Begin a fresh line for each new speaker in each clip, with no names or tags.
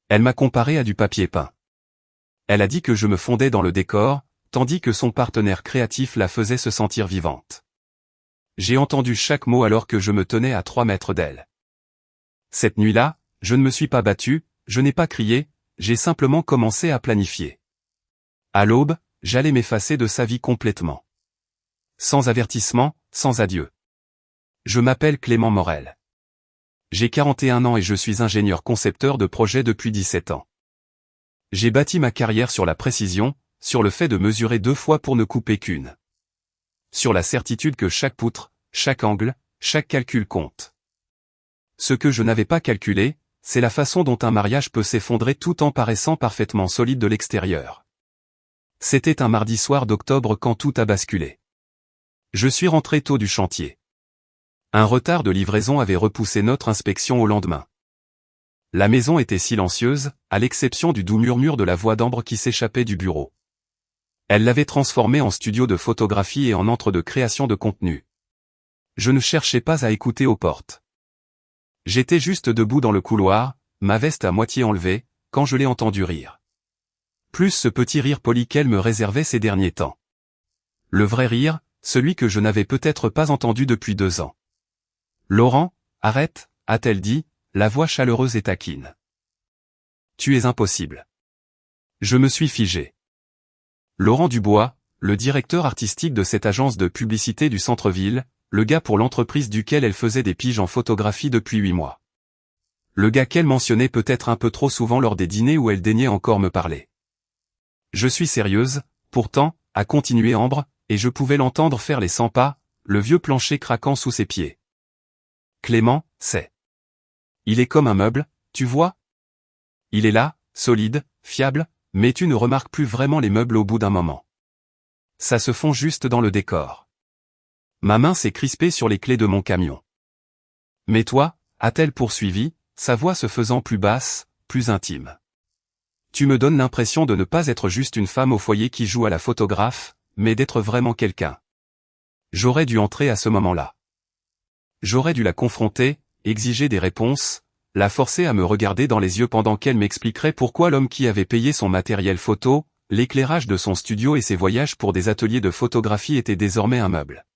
Elle m'a comparé à du papier peint. Elle a dit que je me fondais dans le décor, tandis que son partenaire créatif la faisait se sentir vivante. J'ai entendu chaque mot alors que je me tenais à 3 mètres d'elle. Cette nuit-là, je ne me suis pas battu, je n'ai pas crié, j'ai simplement commencé à planifier. À l'aube, j'allais m'effacer de sa vie complètement. Sans avertissement, sans adieu. Je m'appelle Clément Morel. J'ai 41 ans et je suis ingénieur concepteur de projet depuis 17 ans. J'ai bâti ma carrière sur la précision, sur le fait de mesurer 2 fois pour ne couper qu'une. Sur la certitude que chaque poutre, chaque angle, chaque calcul compte. Ce que je n'avais pas calculé, c'est la façon dont un mariage peut s'effondrer tout en paraissant parfaitement solide de l'extérieur. C'était un mardi soir d'octobre quand tout a basculé. Je suis rentré tôt du chantier. Un retard de livraison avait repoussé notre inspection au lendemain. La maison était silencieuse, à l'exception du doux murmure de la voix d'Ambre qui s'échappait du bureau. Elle l'avait transformé en studio de photographie et en antre de création de contenu. Je ne cherchais pas à écouter aux portes. J'étais juste debout dans le couloir, ma veste à moitié enlevée, quand je l'ai entendu rire. Plus ce petit rire poli qu'elle me réservait ces derniers temps. Le vrai rire, celui que je n'avais peut-être pas entendu depuis 2 ans. « Laurent, arrête », a-t-elle dit, la voix chaleureuse et taquine. « Tu es impossible. » Je me suis figé. Laurent Dubois, le directeur artistique de cette agence de publicité du centre-ville, le gars pour l'entreprise duquel elle faisait des piges en photographie depuis 8 mois. Le gars qu'elle mentionnait peut-être un peu trop souvent lors des dîners où elle daignait encore me parler. Je suis sérieuse, pourtant, a continué Ambre, et je pouvais l'entendre faire les 100 pas, le vieux plancher craquant sous ses pieds. Clément, c'est. Il est comme un meuble, tu vois? Il est là, solide, fiable, mais tu ne remarques plus vraiment les meubles au bout d'un moment. Ça se fond juste dans le décor. Ma main s'est crispée sur les clés de mon camion. Mais toi, a-t-elle poursuivi, sa voix se faisant plus basse, plus intime. Tu me donnes l'impression de ne pas être juste une femme au foyer qui joue à la photographe, mais d'être vraiment quelqu'un. J'aurais dû entrer à ce moment-là. J'aurais dû la confronter, exiger des réponses, la forcer à me regarder dans les yeux pendant qu'elle m'expliquerait pourquoi l'homme qui avait payé son matériel photo, l'éclairage de son studio et ses voyages pour des ateliers de photographie était désormais un meuble.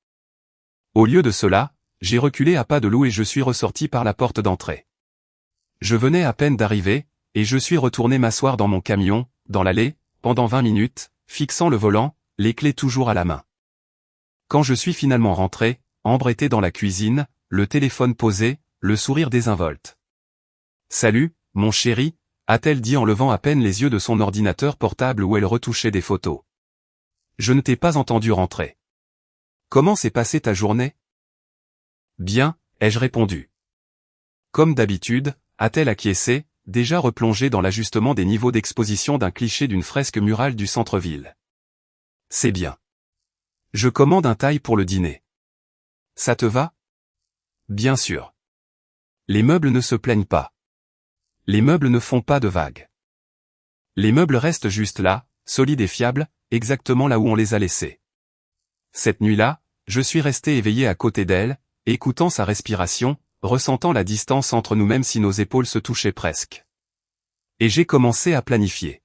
Au lieu de cela, j'ai reculé à pas de loup et je suis ressorti par la porte d'entrée. Je venais à peine d'arriver, et je suis retourné m'asseoir dans mon camion, dans l'allée, pendant 20 minutes, fixant le volant, les clés toujours à la main. Quand je suis finalement rentré, Ambre était dans la cuisine, le téléphone posé, le sourire désinvolte. « Salut, mon chéri », a-t-elle dit en levant à peine les yeux de son ordinateur portable où elle retouchait des photos. « Je ne t'ai pas entendu rentrer. Comment s'est passée ta journée ? » Bien, ai-je répondu. Comme d'habitude, a-t-elle acquiescé, déjà replongée dans l'ajustement des niveaux d'exposition d'un cliché d'une fresque murale du centre-ville. C'est bien. Je commande un thaï pour le dîner. Ça te va ? Bien sûr. Les meubles ne se plaignent pas. Les meubles ne font pas de vagues. Les meubles restent juste là, solides et fiables, exactement là où on les a laissés. Cette nuit-là, je suis resté éveillé à côté d'elle, écoutant sa respiration, ressentant la distance entre nous même si nos épaules se touchaient presque. Et j'ai commencé à planifier.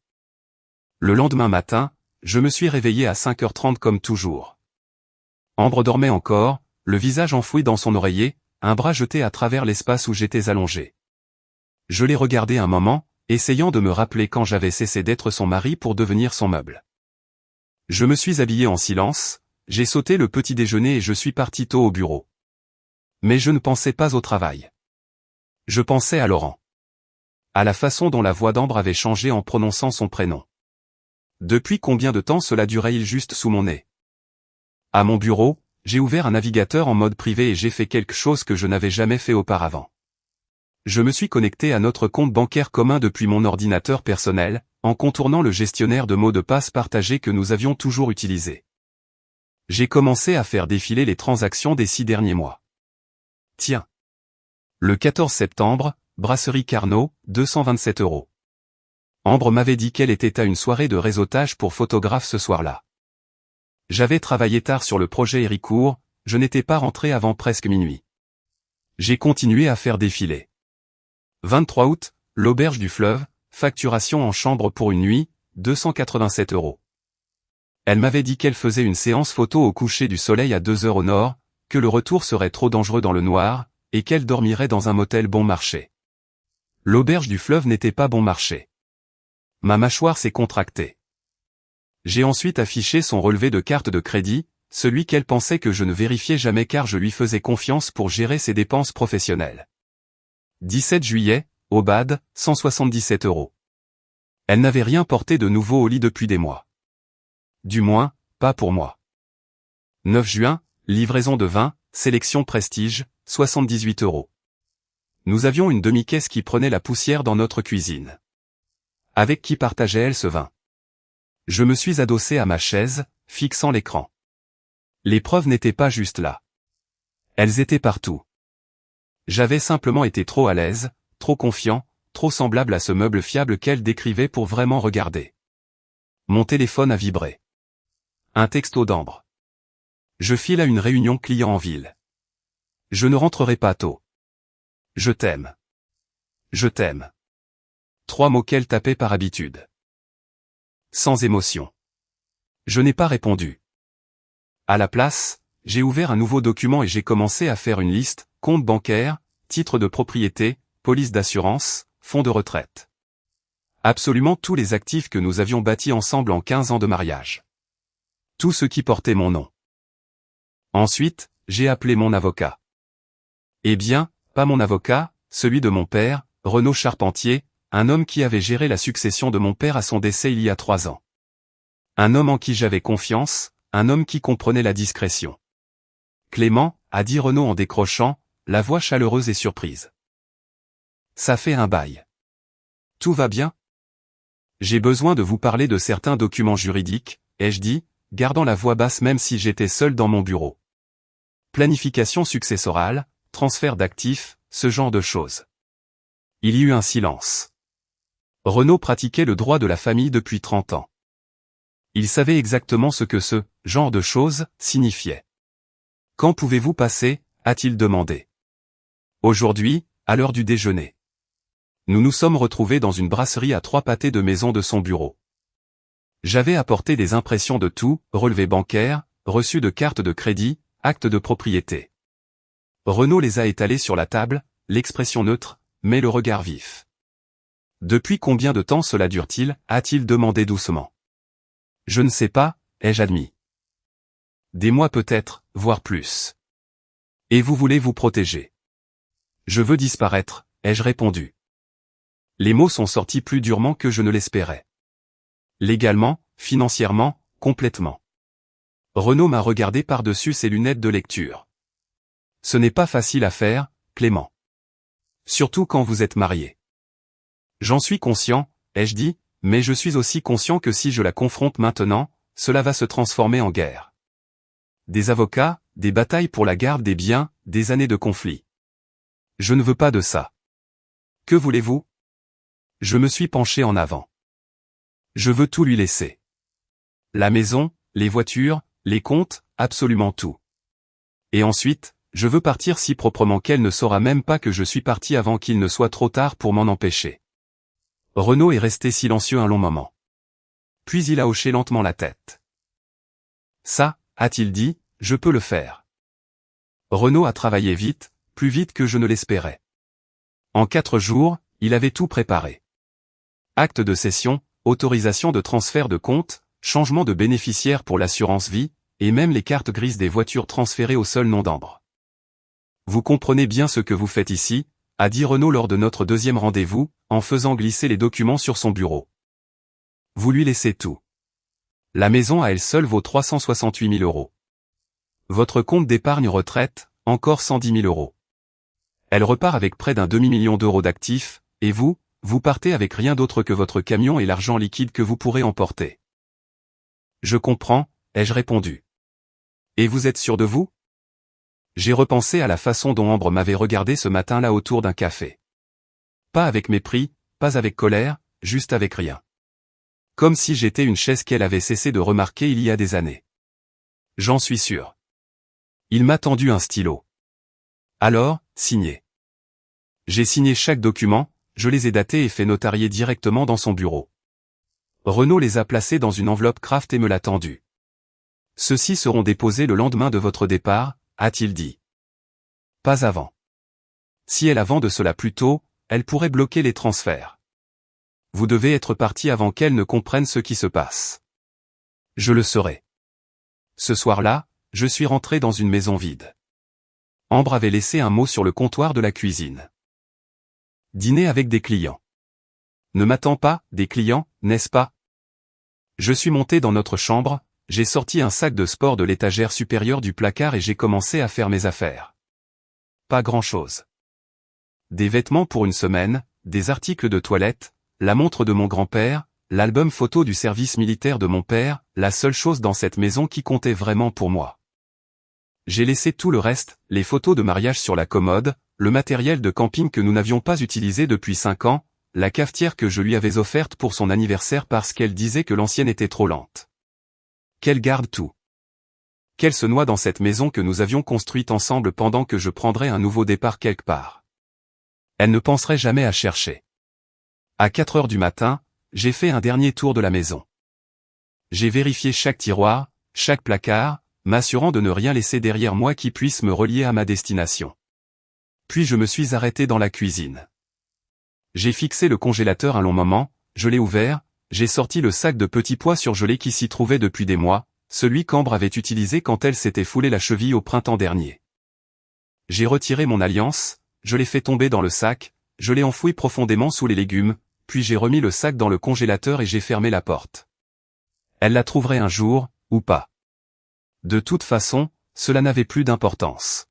Le lendemain matin, je me suis réveillé à 5h30 comme toujours. Ambre dormait encore, le visage enfoui dans son oreiller, un bras jeté à travers l'espace où j'étais allongé. Je l'ai regardé un moment, essayant de me rappeler quand j'avais cessé d'être son mari pour devenir son meuble. Je me suis habillé en silence, j'ai sauté le petit déjeuner et je suis parti tôt au bureau. Mais je ne pensais pas au travail. Je pensais à Laurent. À la façon dont la voix d'Ambre avait changé en prononçant son prénom. Depuis combien de temps cela durait-il juste sous mon nez? À mon bureau, j'ai ouvert un navigateur en mode privé et j'ai fait quelque chose que je n'avais jamais fait auparavant. Je me suis connecté à notre compte bancaire commun depuis mon ordinateur personnel, en contournant le gestionnaire de mots de passe partagé que nous avions toujours utilisé. J'ai commencé à faire défiler les transactions des 6 derniers mois. Tiens. Le 14 septembre, Brasserie Carnot, 227 €. Ambre m'avait dit qu'elle était à une soirée de réseautage pour photographes ce soir-là. J'avais travaillé tard sur le projet Héricourt, je n'étais pas rentré avant presque minuit. J'ai continué à faire défiler. 23 août, l'auberge du fleuve, facturation en chambre pour une nuit, 287 €. Elle m'avait dit qu'elle faisait une séance photo au coucher du soleil à 2 heures au nord, que le retour serait trop dangereux dans le noir, et qu'elle dormirait dans un motel bon marché. L'auberge du fleuve n'était pas bon marché. Ma mâchoire s'est contractée. J'ai ensuite affiché son relevé de carte de crédit, celui qu'elle pensait que je ne vérifiais jamais car je lui faisais confiance pour gérer ses dépenses professionnelles. 17 juillet, Aubade, 177 €. Elle n'avait rien porté de nouveau au lit depuis des mois. Du moins, pas pour moi. 9 juin, livraison de vin, sélection Prestige, 78 €. Nous avions une demi-caisse qui prenait la poussière dans notre cuisine. Avec qui partageait-elle ce vin? Je me suis adossé à ma chaise, fixant l'écran. Les preuves n'étaient pas juste là. Elles étaient partout. J'avais simplement été trop à l'aise, trop confiant, trop semblable à ce meuble fiable qu'elle décrivait pour vraiment regarder. Mon téléphone a vibré. Un texto d'Ambre. Je file à une réunion client en ville. Je ne rentrerai pas tôt. Je t'aime. Je t'aime. 3 mots qu'elle tapait par habitude. Sans émotion. Je n'ai pas répondu. À la place, j'ai ouvert un nouveau document et j'ai commencé à faire une liste, compte bancaire, titre de propriété, police d'assurance, fonds de retraite. Absolument tous les actifs que nous avions bâtis ensemble en 15 ans de mariage. Tout ce qui portait mon nom. Ensuite, j'ai appelé mon avocat. Eh bien, pas mon avocat, celui de mon père, Renaud Charpentier, un homme qui avait géré la succession de mon père à son décès il y a 3 ans. Un homme en qui j'avais confiance, un homme qui comprenait la discrétion. Clément, a dit Renaud en décrochant, la voix chaleureuse et surprise. Ça fait un bail. Tout va bien? J'ai besoin de vous parler de certains documents juridiques, ai-je dit, gardant la voix basse même si j'étais seul dans mon bureau. Planification successorale, transfert d'actifs, ce genre de choses. Il y eut un silence. Renaud pratiquait le droit de la famille depuis 30 ans. Il savait exactement ce que ce « genre de choses » signifiait. Quand pouvez-vous passer, a-t-il demandé. Aujourd'hui, à l'heure du déjeuner. Nous nous sommes retrouvés dans une brasserie à 3 pâtés de maison de son bureau. J'avais apporté des impressions de tout, relevés bancaires, reçus de cartes de crédit, actes de propriété. Renaud les a étalés sur la table, l'expression neutre, mais le regard vif. Depuis combien de temps cela dure-t-il, a-t-il demandé doucement. Je ne sais pas, ai-je admis. Des mois peut-être, voire plus. Et vous voulez vous protéger. Je veux disparaître, ai-je répondu. Les mots sont sortis plus durement que je ne l'espérais. Légalement, financièrement, complètement. Renaud m'a regardé par-dessus ses lunettes de lecture. Ce n'est pas facile à faire, Clément. Surtout quand vous êtes marié. J'en suis conscient, ai-je dit, mais je suis aussi conscient que si je la confronte maintenant, cela va se transformer en guerre. Des avocats, des batailles pour la garde des biens, des années de conflit. Je ne veux pas de ça. Que voulez-vous? Je me suis penché en avant. Je veux tout lui laisser. La maison, les voitures, les comptes, absolument tout. Et ensuite, je veux partir si proprement qu'elle ne saura même pas que je suis parti avant qu'il ne soit trop tard pour m'en empêcher. Renaud est resté silencieux un long moment. Puis il a hoché lentement la tête. Ça, a-t-il dit, je peux le faire. Renaud a travaillé vite, plus vite que je ne l'espérais. En 4 jours, il avait tout préparé. Acte de cession, autorisation de transfert de compte, changement de bénéficiaire pour l'assurance vie, et même les cartes grises des voitures transférées au seul nom d'Ambre. Vous comprenez bien ce que vous faites ici, a dit Renaud lors de notre 2e rendez-vous, en faisant glisser les documents sur son bureau. Vous lui laissez tout. La maison à elle seule vaut 368 000 €. Votre compte d'épargne retraite, encore 110 000 €. Elle repart avec près d'un demi-million d'euros d'actifs, et vous partez avec rien d'autre que votre camion et l'argent liquide que vous pourrez emporter. Je comprends, ai-je répondu. Et vous êtes sûr de vous? J'ai repensé à la façon dont Ambre m'avait regardé ce matin-là autour d'un café. Pas avec mépris, pas avec colère, juste avec rien. Comme si j'étais une chaise qu'elle avait cessé de remarquer il y a des années. J'en suis sûr. Il m'a tendu un stylo. Alors, signez. J'ai signé chaque document, je les ai datés et fait notarier directement dans son bureau. Renaud les a placés dans une enveloppe Kraft et me l'a tendue. Ceux-ci seront déposés le lendemain de votre départ, a-t-il dit. Pas avant. Si elle avant de cela plus tôt, elle pourrait bloquer les transferts. Vous devez être parti avant qu'elle ne comprenne ce qui se passe. Je le saurai. Ce soir-là, je suis rentré dans une maison vide. Ambre avait laissé un mot sur le comptoir de la cuisine. Dîner avec des clients. Ne m'attends pas, des clients, n'est-ce pas? Je suis monté dans notre chambre, j'ai sorti un sac de sport de l'étagère supérieure du placard et j'ai commencé à faire mes affaires. Pas grand-chose. Des vêtements pour une semaine, des articles de toilette, la montre de mon grand-père, l'album photo du service militaire de mon père, la seule chose dans cette maison qui comptait vraiment pour moi. J'ai laissé tout le reste, les photos de mariage sur la commode, le matériel de camping que nous n'avions pas utilisé depuis 5 ans, la cafetière que je lui avais offerte pour son anniversaire parce qu'elle disait que l'ancienne était trop lente. Qu'elle garde tout. Qu'elle se noie dans cette maison que nous avions construite ensemble pendant que je prendrais un nouveau départ quelque part. Elle ne penserait jamais à chercher. À 4 heures du matin, j'ai fait un dernier tour de la maison. J'ai vérifié chaque tiroir, chaque placard, m'assurant de ne rien laisser derrière moi qui puisse me relier à ma destination. Puis je me suis arrêté dans la cuisine. J'ai fixé le congélateur un long moment, je l'ai ouvert, j'ai sorti le sac de petits pois surgelés qui s'y trouvait depuis des mois, celui qu'Ambre avait utilisé quand elle s'était foulée la cheville au printemps dernier. J'ai retiré mon alliance, je l'ai fait tomber dans le sac, je l'ai enfoui profondément sous les légumes, puis j'ai remis le sac dans le congélateur et j'ai fermé la porte. Elle la trouverait un jour, ou pas. De toute façon, cela n'avait plus d'importance.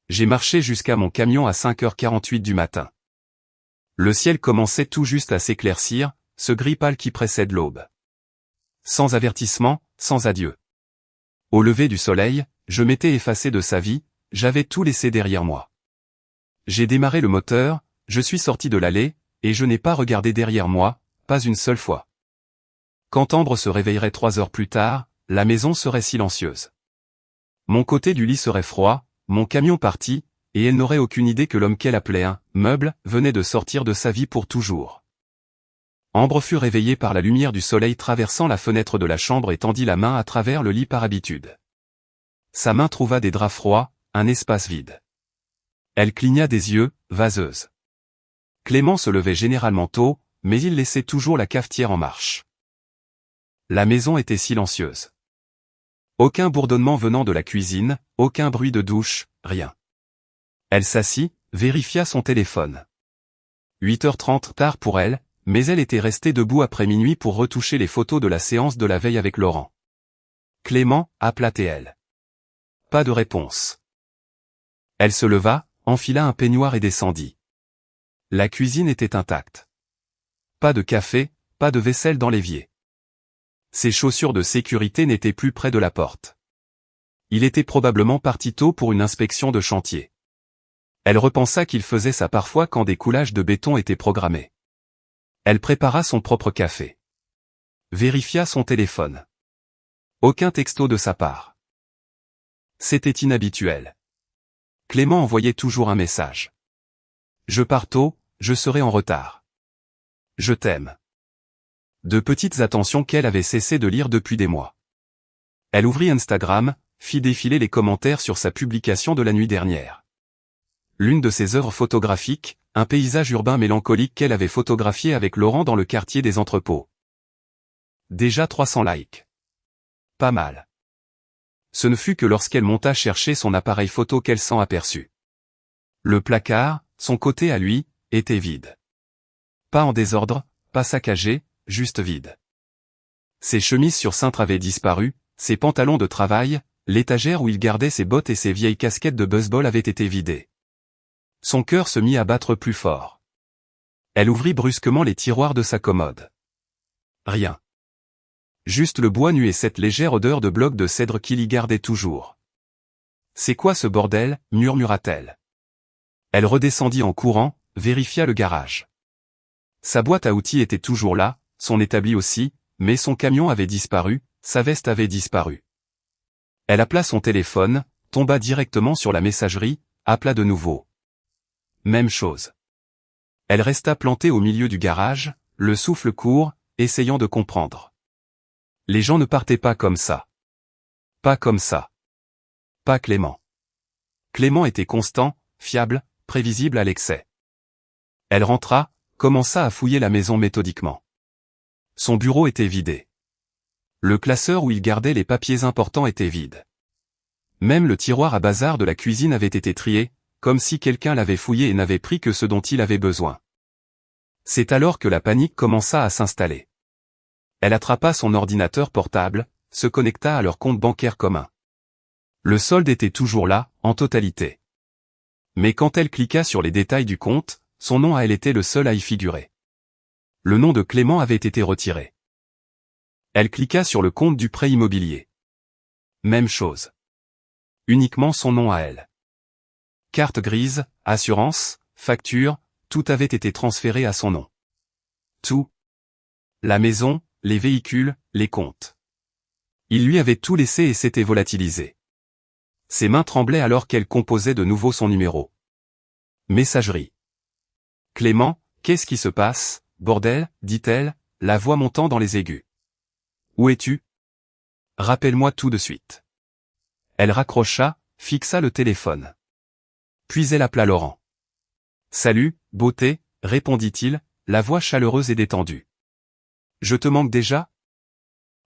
J'ai marché jusqu'à mon camion à 5h48 du matin. Le ciel commençait tout juste à s'éclaircir, ce gris pâle qui précède l'aube. Sans avertissement, sans adieu. Au lever du soleil, je m'étais effacé de sa vie, j'avais tout laissé derrière moi. J'ai démarré le moteur, je suis sorti de l'allée, et je n'ai pas regardé derrière moi, pas une seule fois. Quand Ambre se réveillerait 3 heures plus tard, la maison serait silencieuse. Mon côté du lit serait froid, mon camion parti, et elle n'aurait aucune idée que l'homme qu'elle appelait un « meuble » venait de sortir de sa vie pour toujours. Ambre fut réveillée par la lumière du soleil traversant la fenêtre de la chambre et tendit la main à travers le lit par habitude. Sa main trouva des draps froids, un espace vide. Elle cligna des yeux, vaseuse. Clément se levait généralement tôt, mais il laissait toujours la cafetière en marche. La maison était silencieuse. Aucun bourdonnement venant de la cuisine, aucun bruit de douche, rien. Elle s'assit, vérifia son téléphone. 8h30 tard pour elle, mais elle était restée debout après minuit pour retoucher les photos de la séance de la veille avec Laurent. Clément, appela-t-elle. Pas de réponse. Elle se leva, enfila un peignoir et descendit. La cuisine était intacte. Pas de café, pas de vaisselle dans l'évier. Ses chaussures de sécurité n'étaient plus près de la porte. Il était probablement parti tôt pour une inspection de chantier. Elle repensa qu'il faisait ça parfois quand des coulages de béton étaient programmés. Elle prépara son propre café. Vérifia son téléphone. Aucun texto de sa part. C'était inhabituel. Clément envoyait toujours un message. Je pars tôt, je serai en retard. Je t'aime. De petites attentions qu'elle avait cessé de lire depuis des mois. Elle ouvrit Instagram, fit défiler les commentaires sur sa publication de la nuit dernière. L'une de ses œuvres photographiques, un paysage urbain mélancolique qu'elle avait photographié avec Laurent dans le quartier des Entrepôts. Déjà 300 likes. Pas mal. Ce ne fut que lorsqu'elle monta chercher son appareil photo qu'elle s'en aperçut. Le placard, son côté à lui, était vide. Pas en désordre, pas saccagé, juste vide. Ses chemises sur cintre avaient disparu, ses pantalons de travail, l'étagère où il gardait ses bottes et ses vieilles casquettes de baseball avaient été vidées. Son cœur se mit à battre plus fort. Elle ouvrit brusquement les tiroirs de sa commode. Rien. Juste le bois nu et cette légère odeur de blocs de cèdre qu'il y gardait toujours. C'est quoi ce bordel, murmura-t-elle. Elle redescendit en courant, vérifia le garage. Sa boîte à outils était toujours là, son établi aussi, mais son camion avait disparu, sa veste avait disparu. Elle appela son téléphone, tomba directement sur la messagerie, appela de nouveau. Même chose. Elle resta plantée au milieu du garage, le souffle court, essayant de comprendre. Les gens ne partaient pas comme ça. Pas comme ça. Pas Clément. Clément était constant, fiable, prévisible à l'excès. Elle rentra, commença à fouiller la maison méthodiquement. Son bureau était vidé. Le classeur où il gardait les papiers importants était vide. Même le tiroir à bazar de la cuisine avait été trié, comme si quelqu'un l'avait fouillé et n'avait pris que ce dont il avait besoin. C'est alors que la panique commença à s'installer. Elle attrapa son ordinateur portable, se connecta à leur compte bancaire commun. Le solde était toujours là, en totalité. Mais quand elle cliqua sur les détails du compte, son nom à elle était le seul à y figurer. Le nom de Clément avait été retiré. Elle cliqua sur le compte du prêt immobilier. Même chose. Uniquement son nom à elle. Carte grise, assurance, facture, tout avait été transféré à son nom. Tout. La maison, les véhicules, les comptes. Il lui avait tout laissé et s'était volatilisé. Ses mains tremblaient alors qu'elle composait de nouveau son numéro. Messagerie. Clément, qu'est-ce qui se passe, bordel, dit-elle, la voix montant dans les aigus. Où es-tu? Rappelle-moi tout de suite. Elle raccrocha, fixa le téléphone. Puis elle appela Laurent. Salut, beauté, répondit-il, la voix chaleureuse et détendue. Je te manque déjà?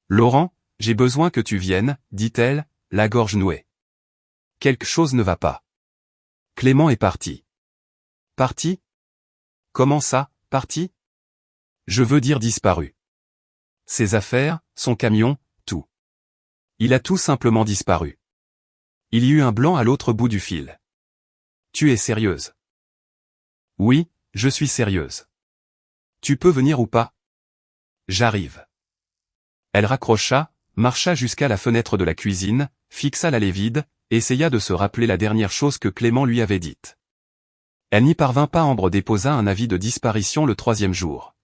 Laurent, j'ai besoin que tu viennes, dit-elle, la gorge nouée. Quelque chose ne va pas. Clément est parti. Parti? Comment ça, parti? Je veux dire disparu. Ses affaires, son camion, tout. Il a tout simplement disparu. Il y eut un blanc à l'autre bout du fil. Tu es sérieuse? Oui, je suis sérieuse. Tu peux venir ou pas? J'arrive. Elle raccrocha, marcha jusqu'à la fenêtre de la cuisine, fixa l'allée vide, essaya de se rappeler la dernière chose que Clément lui avait dite. Elle n'y parvint pas. Ambre déposa un avis de disparition le 3e jour.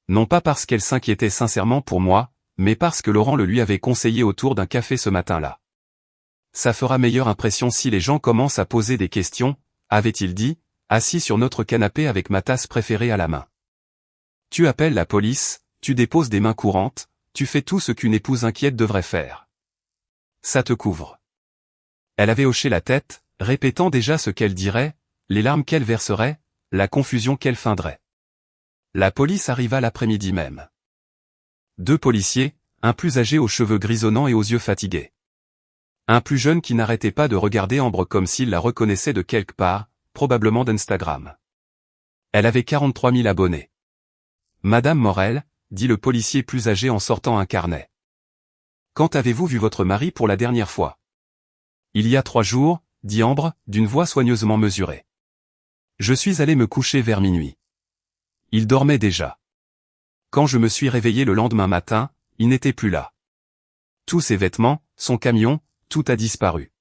Non pas parce qu'elle s'inquiétait sincèrement pour moi, mais parce que Laurent le lui avait conseillé autour d'un café ce matin-là. Ça fera meilleure impression si les gens commencent à poser des questions, avait-il dit, assis sur notre canapé avec ma tasse préférée à la main. Tu appelles la police, tu déposes des mains courantes, tu fais tout ce qu'une épouse inquiète devrait faire. Ça te couvre. Elle avait hoché la tête, répétant déjà ce qu'elle dirait, les larmes qu'elle verserait, la confusion qu'elle feindrait. La police arriva l'après-midi même. 2 policiers, un plus âgé aux cheveux grisonnants et aux yeux fatigués. Un plus jeune qui n'arrêtait pas de regarder Ambre comme s'il la reconnaissait de quelque part, probablement d'Instagram. Elle avait 43 000 abonnés. Madame Morel, dit le policier plus âgé en sortant un carnet. Quand avez-vous vu votre mari pour la dernière fois? Il y a 3 jours, dit Ambre, d'une voix soigneusement mesurée. Je suis allé me coucher vers minuit. Il dormait déjà. Quand je me suis réveillé le lendemain matin, il n'était plus là. Tous ses vêtements, son camion, tout a disparu.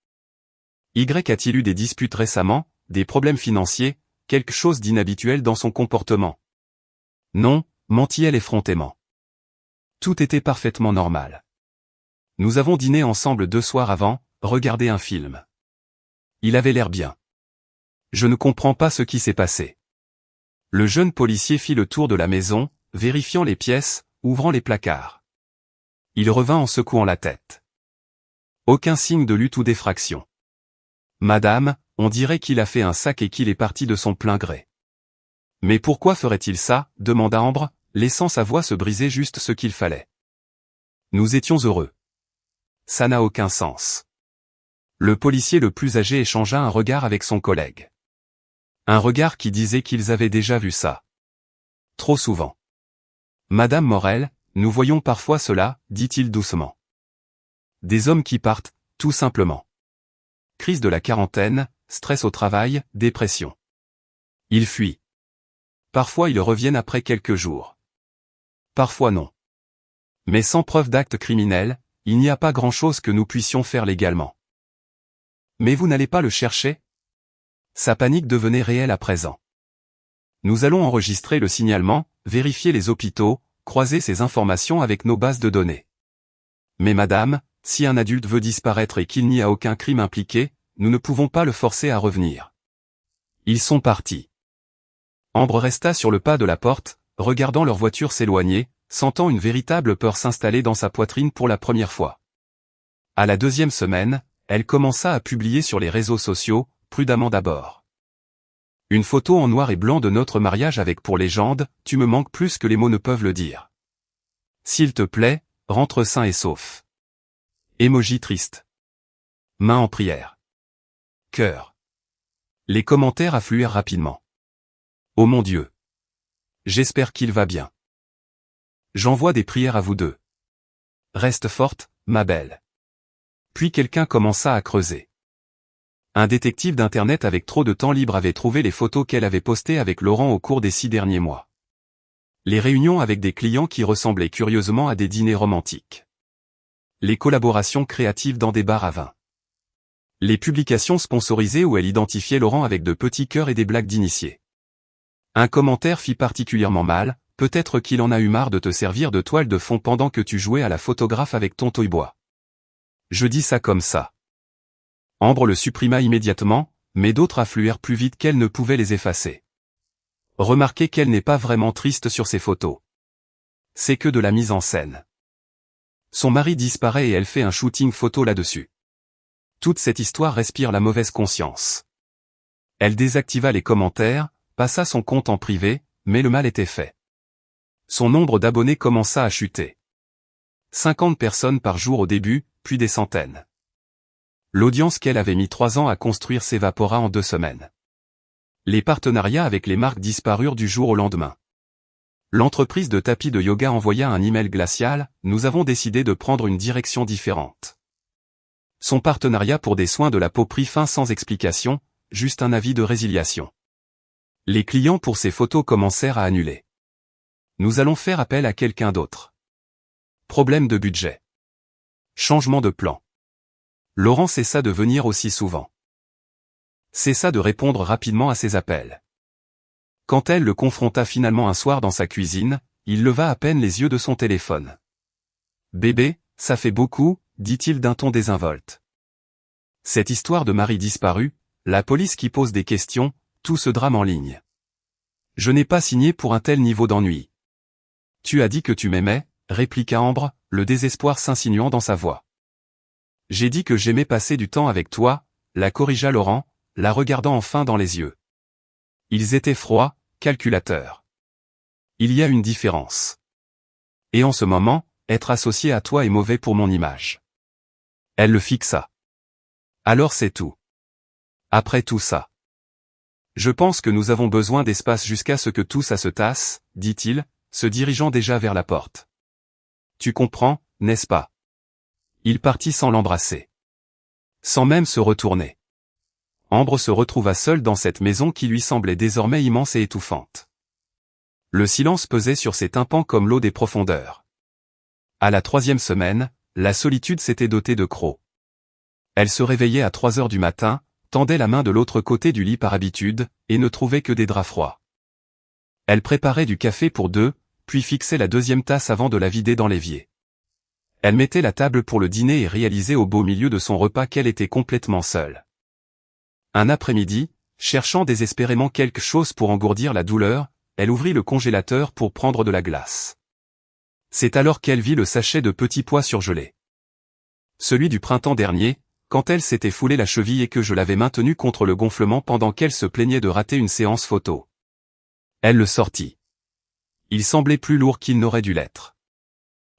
Y a-t-il eu des disputes récemment, des problèmes financiers, quelque chose d'inhabituel dans son comportement? Non, mentit-elle effrontément. Tout était parfaitement normal. Nous avons dîné ensemble 2 soirs avant, regardé un film. Il avait l'air bien. Je ne comprends pas ce qui s'est passé. Le jeune policier fit le tour de la maison, vérifiant les pièces, ouvrant les placards. Il revint en secouant la tête. Aucun signe de lutte ou d'effraction. Madame, on dirait qu'il a fait un sac et qu'il est parti de son plein gré. Mais pourquoi ferait-il ça, demanda Ambre, laissant sa voix se briser juste ce qu'il fallait. Nous étions heureux. Ça n'a aucun sens. Le policier le plus âgé échangea un regard avec son collègue. Un regard qui disait qu'ils avaient déjà vu ça. Trop souvent. Madame Morel, nous voyons parfois cela, dit-il doucement. Des hommes qui partent, tout simplement. Crise de la quarantaine, stress au travail, dépression. Ils fuient. Parfois ils reviennent après quelques jours. Parfois non. Mais sans preuve d'acte criminel, il n'y a pas grand-chose que nous puissions faire légalement. Mais vous n'allez pas le chercher? Sa panique devenait réelle à présent. Nous allons enregistrer le signalement, vérifier les hôpitaux, croiser ces informations avec nos bases de données. Mais madame, si un adulte veut disparaître et qu'il n'y a aucun crime impliqué, nous ne pouvons pas le forcer à revenir. Ils sont partis. Ambre resta sur le pas de la porte, regardant leur voiture s'éloigner, sentant une véritable peur s'installer dans sa poitrine pour la première fois. À la 2e semaine, elle commença à publier sur les réseaux sociaux, prudemment d'abord. Une photo en noir et blanc de notre mariage avec pour légende, tu me manques plus que les mots ne peuvent le dire. S'il te plaît, rentre sain et sauf. Emoji triste. Main en prière. Cœur. Les commentaires affluèrent rapidement. Oh mon Dieu. J'espère qu'il va bien. J'envoie des prières à vous deux. Reste forte, ma belle. Puis quelqu'un commença à creuser. Un détective d'internet avec trop de temps libre avait trouvé les photos qu'elle avait postées avec Laurent au cours des 6 derniers mois. Les réunions avec des clients qui ressemblaient curieusement à des dîners romantiques. Les collaborations créatives dans des bars à vin. Les publications sponsorisées où elle identifiait Laurent avec de petits cœurs et des blagues d'initiés. Un commentaire fit particulièrement mal, peut-être qu'il en a eu marre de te servir de toile de fond pendant que tu jouais à la photographe avec ton toy-bois. Je dis ça comme ça. Ambre le supprima immédiatement, mais d'autres affluèrent plus vite qu'elle ne pouvait les effacer. Remarquez qu'elle n'est pas vraiment triste sur ses photos. C'est que de la mise en scène. Son mari disparaît et elle fait un shooting photo là-dessus. Toute cette histoire respire la mauvaise conscience. Elle désactiva les commentaires, passa son compte en privé, mais le mal était fait. Son nombre d'abonnés commença à chuter. 50 personnes par jour au début, puis des centaines. L'audience qu'elle avait mis 3 ans à construire s'évapora en 2 semaines. Les partenariats avec les marques disparurent du jour au lendemain. L'entreprise de tapis de yoga envoya un email glacial, nous avons décidé de prendre une direction différente. Son partenariat pour des soins de la peau prit fin sans explication, juste un avis de résiliation. Les clients pour ces photos commencèrent à annuler. Nous allons faire appel à quelqu'un d'autre. Problème de budget. Changement de plan. Laurent cessa de venir aussi souvent. Cessa de répondre rapidement à ses appels. Quand elle le confronta finalement un soir dans sa cuisine, il leva à peine les yeux de son téléphone. « Bébé, ça fait beaucoup », dit-il d'un ton désinvolte. Cette histoire de mari disparu, la police qui pose des questions, tout ce drame en ligne. Je n'ai pas signé pour un tel niveau d'ennui. Tu as dit que tu m'aimais, répliqua Ambre, le désespoir s'insinuant dans sa voix. J'ai dit que j'aimais passer du temps avec toi, la corrigea Laurent, la regardant enfin dans les yeux. Ils étaient froids, calculateurs. Il y a une différence. Et en ce moment, être associé à toi est mauvais pour mon image. Elle le fixa. Alors c'est tout. Après tout ça. Je pense que nous avons besoin d'espace jusqu'à ce que tout ça se tasse, dit-il, se dirigeant déjà vers la porte. Tu comprends, n'est-ce pas? Il partit sans l'embrasser. Sans même se retourner. Ambre se retrouva seule dans cette maison qui lui semblait désormais immense et étouffante. Le silence pesait sur ses tympans comme l'eau des profondeurs. À la 3e semaine, la solitude s'était dotée de crocs. Elle se réveillait à 3 heures du matin, tendait la main de l'autre côté du lit par habitude, et ne trouvait que des draps froids. Elle préparait du café pour 2, puis fixait la 2e tasse avant de la vider dans l'évier. Elle mettait la table pour le dîner et réalisait au beau milieu de son repas qu'elle était complètement seule. Un après-midi, cherchant désespérément quelque chose pour engourdir la douleur, elle ouvrit le congélateur pour prendre de la glace. C'est alors qu'elle vit le sachet de petits pois surgelés. Celui du printemps dernier, quand elle s'était foulé la cheville et que je l'avais maintenu contre le gonflement pendant qu'elle se plaignait de rater une séance photo. Elle le sortit. Il semblait plus lourd qu'il n'aurait dû l'être.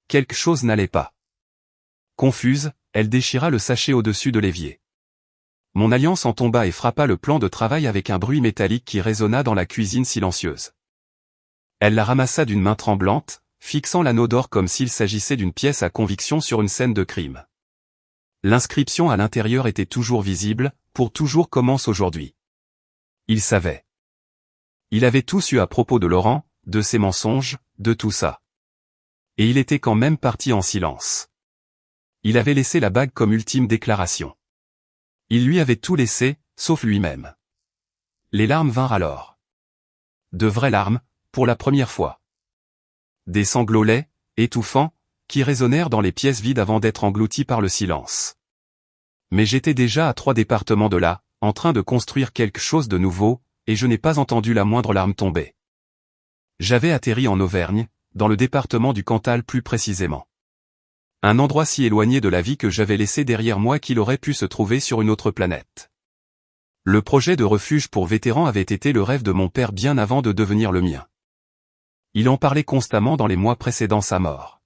Quelque chose n'allait pas. Confuse, elle déchira le sachet au-dessus de l'évier. Mon alliance en tomba et frappa le plan de travail avec un bruit métallique qui résonna dans la cuisine silencieuse. Elle la ramassa d'une main tremblante, fixant l'anneau d'or comme s'il s'agissait d'une pièce à conviction sur une scène de crime. L'inscription à l'intérieur était toujours visible, pour toujours commence aujourd'hui. Il savait. Il avait tout su à propos de Laurent, de ses mensonges, de tout ça. Et il était quand même parti en silence. Il avait laissé la bague comme ultime déclaration. Il lui avait tout laissé, sauf lui-même. Les larmes vinrent alors. De vraies larmes, pour la première fois. Des sanglots laids, étouffants, qui résonnèrent dans les pièces vides avant d'être engloutis par le silence. Mais j'étais déjà à 3 départements de là, en train de construire quelque chose de nouveau, et je n'ai pas entendu la moindre larme tomber. J'avais atterri en Auvergne, dans le département du Cantal plus précisément. Un endroit si éloigné de la vie que j'avais laissé derrière moi qu'il aurait pu se trouver sur une autre planète. Le projet de refuge pour vétérans avait été le rêve de mon père bien avant de devenir le mien. Il en parlait constamment dans les mois précédant sa mort.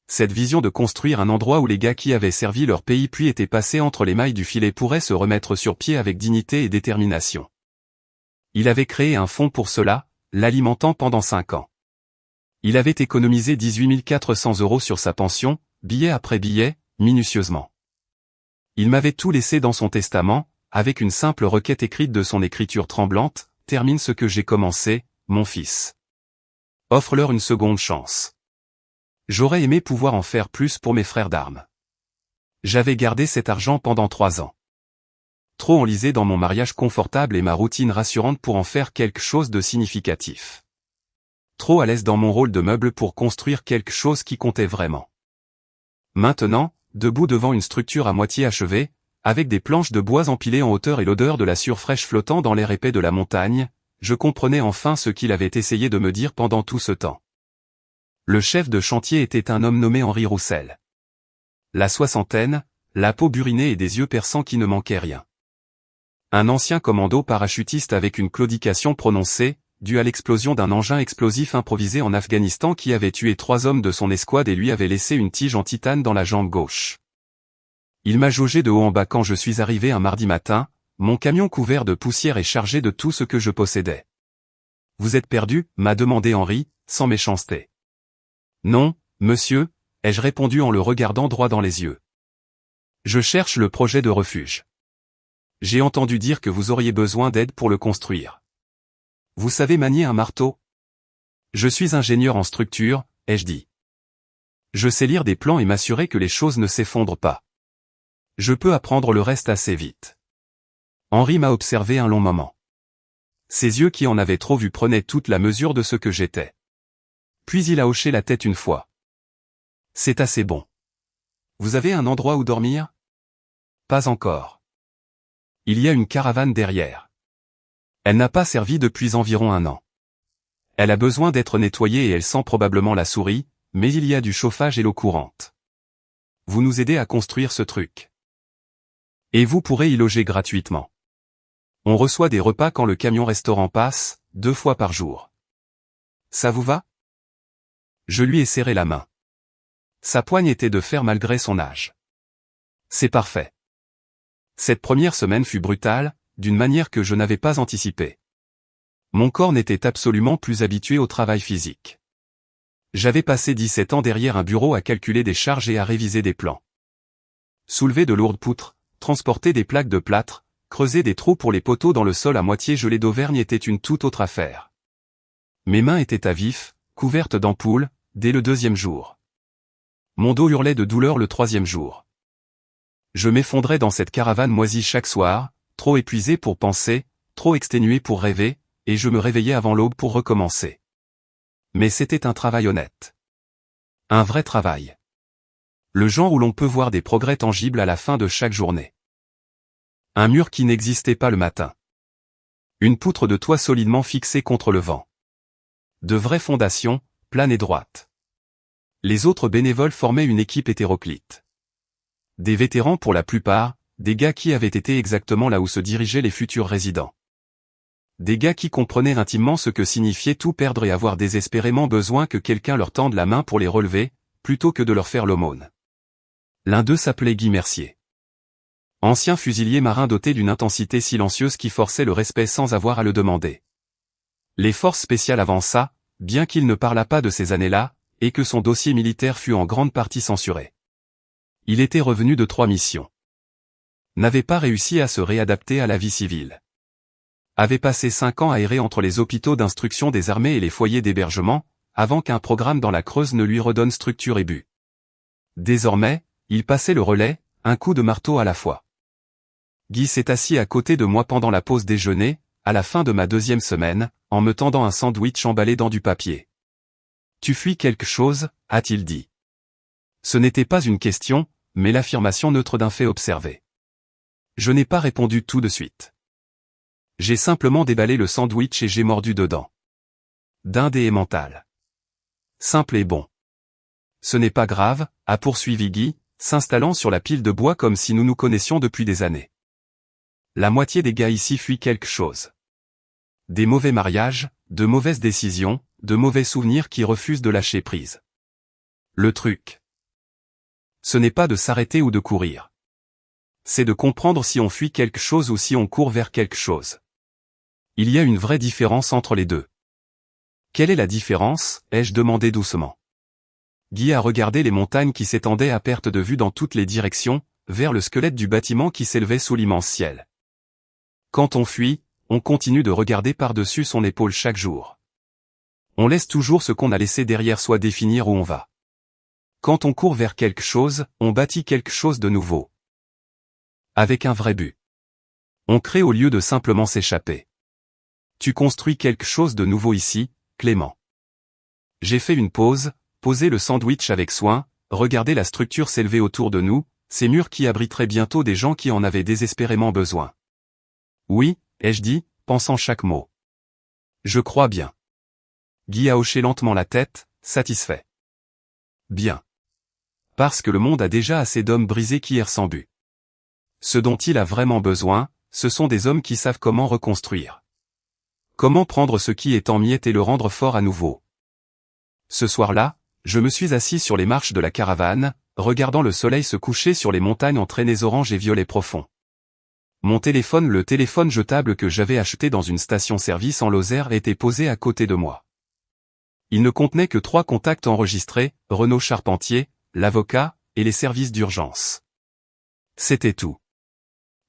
Cette vision de construire un endroit où les gars qui avaient servi leur pays puis étaient passés entre les mailles du filet pourraient se remettre sur pied avec dignité et détermination. Il avait créé un fonds pour cela, l'alimentant pendant 5 ans. Il avait économisé 18 400 € sur sa pension, billet après billet, minutieusement. Il m'avait tout laissé dans son testament, avec une simple requête écrite de son écriture tremblante, « Termine ce que j'ai commencé, mon fils. Offre-leur une seconde chance. » J'aurais aimé pouvoir en faire plus pour mes frères d'armes. J'avais gardé cet argent pendant 3 ans. Trop enlisé dans mon mariage confortable et ma routine rassurante pour en faire quelque chose de significatif. Trop à l'aise dans mon rôle de meuble pour construire quelque chose qui comptait vraiment. Maintenant, debout devant une structure à moitié achevée, avec des planches de bois empilées en hauteur et l'odeur de la sueur fraîche flottant dans l'air épais de la montagne, je comprenais enfin ce qu'il avait essayé de me dire pendant tout ce temps. Le chef de chantier était un homme nommé Henri Roussel. La soixantaine, la peau burinée et des yeux perçants qui ne manquaient rien. Un ancien commando parachutiste avec une claudication prononcée, due à l'explosion d'un engin explosif improvisé en Afghanistan qui avait tué 3 hommes de son escouade et lui avait laissé une tige en titane dans la jambe gauche. Il m'a jaugé de haut en bas quand je suis arrivé un mardi matin, mon camion couvert de poussière et chargé de tout ce que je possédais. « Vous êtes perdu ?» m'a demandé Henri, sans méchanceté. « Non, monsieur », ai-je répondu en le regardant droit dans les yeux. « Je cherche le projet de refuge. J'ai entendu dire que vous auriez besoin d'aide pour le construire. Vous savez manier un marteau ? Je suis ingénieur en structure, ai-je dit. Je sais lire des plans et m'assurer que les choses ne s'effondrent pas. Je peux apprendre le reste assez vite. Henri m'a observé un long moment. Ses yeux qui en avaient trop vu prenaient toute la mesure de ce que j'étais. Puis il a hoché la tête une fois. C'est assez bon. Vous avez un endroit où dormir ? Pas encore. Il y a une caravane derrière. Elle n'a pas servi depuis environ 1 an. Elle a besoin d'être nettoyée et elle sent probablement la souris, mais il y a du chauffage et l'eau courante. Vous nous aidez à construire ce truc. Et vous pourrez y loger gratuitement. On reçoit des repas quand le camion-restaurant passe, 2 fois par jour. Ça vous va ? Je lui ai serré la main. Sa poigne était de fer malgré son âge. C'est parfait. Cette première semaine fut brutale, d'une manière que je n'avais pas anticipée. Mon corps n'était absolument plus habitué au travail physique. J'avais passé 17 ans derrière un bureau à calculer des charges et à réviser des plans. Soulever de lourdes poutres, transporter des plaques de plâtre, creuser des trous pour les poteaux dans le sol à moitié gelé d'Auvergne était une toute autre affaire. Mes mains étaient à vif, couvertes d'ampoules, dès le 2e jour. Mon dos hurlait de douleur le 3e jour. Je m'effondrais dans cette caravane moisie chaque soir, trop épuisé pour penser, trop exténué pour rêver, et je me réveillais avant l'aube pour recommencer. Mais c'était un travail honnête. Un vrai travail. Le genre où l'on peut voir des progrès tangibles à la fin de chaque journée. Un mur qui n'existait pas le matin. Une poutre de toit solidement fixée contre le vent. De vraies fondations, planes et droites. Les autres bénévoles formaient une équipe hétéroclite. Des vétérans pour la plupart, des gars qui avaient été exactement là où se dirigeaient les futurs résidents. Des gars qui comprenaient intimement ce que signifiait tout perdre et avoir désespérément besoin que quelqu'un leur tende la main pour les relever, plutôt que de leur faire l'aumône. L'un d'eux s'appelait Guy Mercier. Ancien fusilier marin doté d'une intensité silencieuse qui forçait le respect sans avoir à le demander. Les forces spéciales avança, bien qu'il ne parlât pas de ces années-là, et que son dossier militaire fut en grande partie censuré. Il était revenu de 3 missions. N'avait pas réussi à se réadapter à la vie civile. Avait passé 5 ans à errer entre les hôpitaux d'instruction des armées et les foyers d'hébergement, avant qu'un programme dans la Creuse ne lui redonne structure et but. Désormais, il passait le relais, un coup de marteau à la fois. Guy s'est assis à côté de moi pendant la pause déjeuner, à la fin de ma 2e semaine, en me tendant un sandwich emballé dans du papier. « Tu fuis quelque chose ?» a-t-il dit. Ce n'était pas une question, mais l'affirmation neutre d'un fait observé. Je n'ai pas répondu tout de suite. J'ai simplement déballé le sandwich et j'ai mordu dedans. Dinde et emmental. Simple et bon. Ce n'est pas grave, a poursuivi Guy, s'installant sur la pile de bois comme si nous nous connaissions depuis des années. La moitié des gars ici fuient quelque chose. Des mauvais mariages, de mauvaises décisions, de mauvais souvenirs qui refusent de lâcher prise. Le truc. Ce n'est pas de s'arrêter ou de courir. C'est de comprendre si on fuit quelque chose ou si on court vers quelque chose. Il y a une vraie différence entre les deux. Quelle est la différence, ai-je demandé doucement. Guy a regardé les montagnes qui s'étendaient à perte de vue dans toutes les directions, vers le squelette du bâtiment qui s'élevait sous l'immense ciel. Quand on fuit, on continue de regarder par-dessus son épaule chaque jour. On laisse toujours ce qu'on a laissé derrière soi définir où on va. Quand on court vers quelque chose, on bâtit quelque chose de nouveau. Avec un vrai but. On crée au lieu de simplement s'échapper. Tu construis quelque chose de nouveau ici, Clément. J'ai fait une pause, posé le sandwich avec soin, regardé la structure s'élever autour de nous, ces murs qui abriteraient bientôt des gens qui en avaient désespérément besoin. Oui, ai-je dit, pensant chaque mot. Je crois bien. Guy a hoché lentement la tête, satisfait. Bien. Parce que le monde a déjà assez d'hommes brisés qui errent sans but. Ce dont il a vraiment besoin, ce sont des hommes qui savent comment reconstruire. Comment prendre ce qui est en miettes et le rendre fort à nouveau. Ce soir-là, je me suis assis sur les marches de la caravane, regardant le soleil se coucher sur les montagnes en traînées orange et violet profond. Mon téléphone, le téléphone jetable que j'avais acheté dans une station-service en Lozère, était posé à côté de moi. Il ne contenait que 3 contacts enregistrés, Renaud Charpentier, l'avocat, et les services d'urgence. C'était tout.